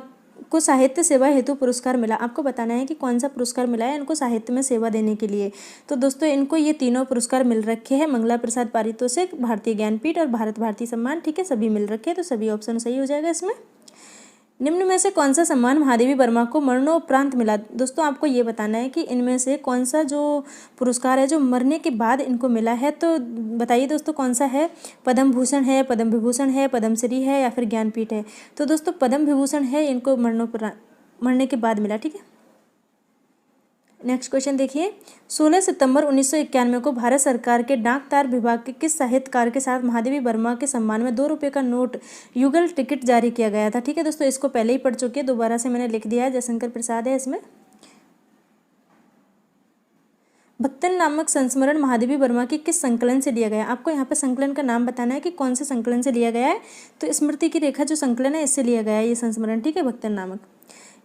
को साहित्य सेवा हेतु पुरस्कार मिला। आपको बताना है कि कौन सा पुरस्कार मिला है इनको साहित्य में सेवा देने के लिए। तो दोस्तों, इनको ये तीनों पुरस्कार मिल रखे हैं, मंगला प्रसाद पारितोषिक, भारतीय ज्ञानपीठ और भारत भारती सम्मान। ठीक है, सभी मिल रखे हैं, तो सभी ऑप्शन सही हो जाएगा इसमें। निम्न में से कौन सा सम्मान महादेवी वर्मा को मरणोपरांत मिला? दोस्तों, आपको ये बताना है कि इनमें से कौन सा जो पुरस्कार है जो मरने के बाद इनको मिला है, तो बताइए दोस्तों कौन सा है? पद्म भूषण है, पद्म विभूषण है, पद्मश्री है या फिर ज्ञानपीठ है? तो दोस्तों, पद्म विभूषण है, इनको मरने के बाद मिला। ठीक है, नेक्स्ट क्वेश्चन देखिए, 16 सितंबर 1991 को भारत सरकार के डाक तार विभाग के किस साहित्यकार के साथ महादेवी वर्मा के सम्मान में 2 रुपये का नोट युगल टिकट जारी किया गया था? ठीक है दोस्तों, इसको पहले ही पढ़ चुके हैं, दोबारा से मैंने लिख दिया है। जयशंकर प्रसाद है इसमें। भक्तन नामक संस्मरण महादेवी वर्मा की किस संकलन से लिया गया? आपको यहाँ पे संकलन का नाम बताना है कि कौन से संकलन से लिया गया है। तो स्मृति की रेखा जो संकलन है इससे लिया गया है ये संस्मरण। ठीक है, भक्तन नामक।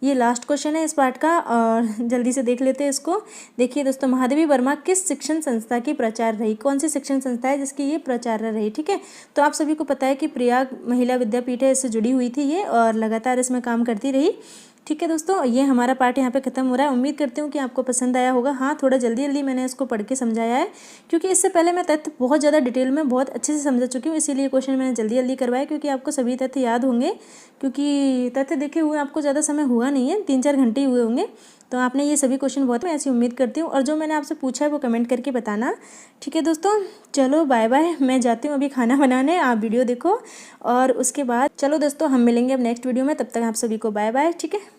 ये लास्ट क्वेश्चन है इस पार्ट का और जल्दी से देख लेते हैं इसको। देखिए दोस्तों, महादेवी वर्मा किस शिक्षण संस्था की प्राचार्य रही? कौन सी शिक्षण संस्था है जिसकी ये प्राचार्य रही? ठीक है, तो आप सभी को पता है कि प्रयाग महिला विद्यापीठ है, इससे जुड़ी हुई थी ये और लगातार इसमें काम करती रही। ठीक है दोस्तों, ये हमारा पार्ट यहाँ पे खत्म हो रहा है। उम्मीद करती हूँ कि आपको पसंद आया होगा। हाँ, थोड़ा जल्दी मैंने इसको पढ़ के समझाया है क्योंकि इससे पहले मैं तथ्य बहुत ज़्यादा डिटेल में बहुत अच्छे से समझा चुकी हूँ, इसीलिए क्वेश्चन मैंने जल्दी करवाया क्योंकि आपको सभी तथ्य याद होंगे। क्योंकि तथ्य देखे हुए आपको ज़्यादा समय हुआ नहीं है, 3-4 घंटे ही हुए होंगे, तो आपने ये सभी क्वेश्चन बहुत, मैं ऐसी उम्मीद करती हूँ। और जो मैंने आपसे पूछा है वो कमेंट करके बताना। ठीक है दोस्तों, चलो बाय बाय, मैं जाती हूँ अभी खाना बनाने, आप वीडियो देखो और उसके बाद चलो दोस्तों हम मिलेंगे अब नेक्स्ट वीडियो में। तब तक आप सभी को बाय बाय। ठीक है।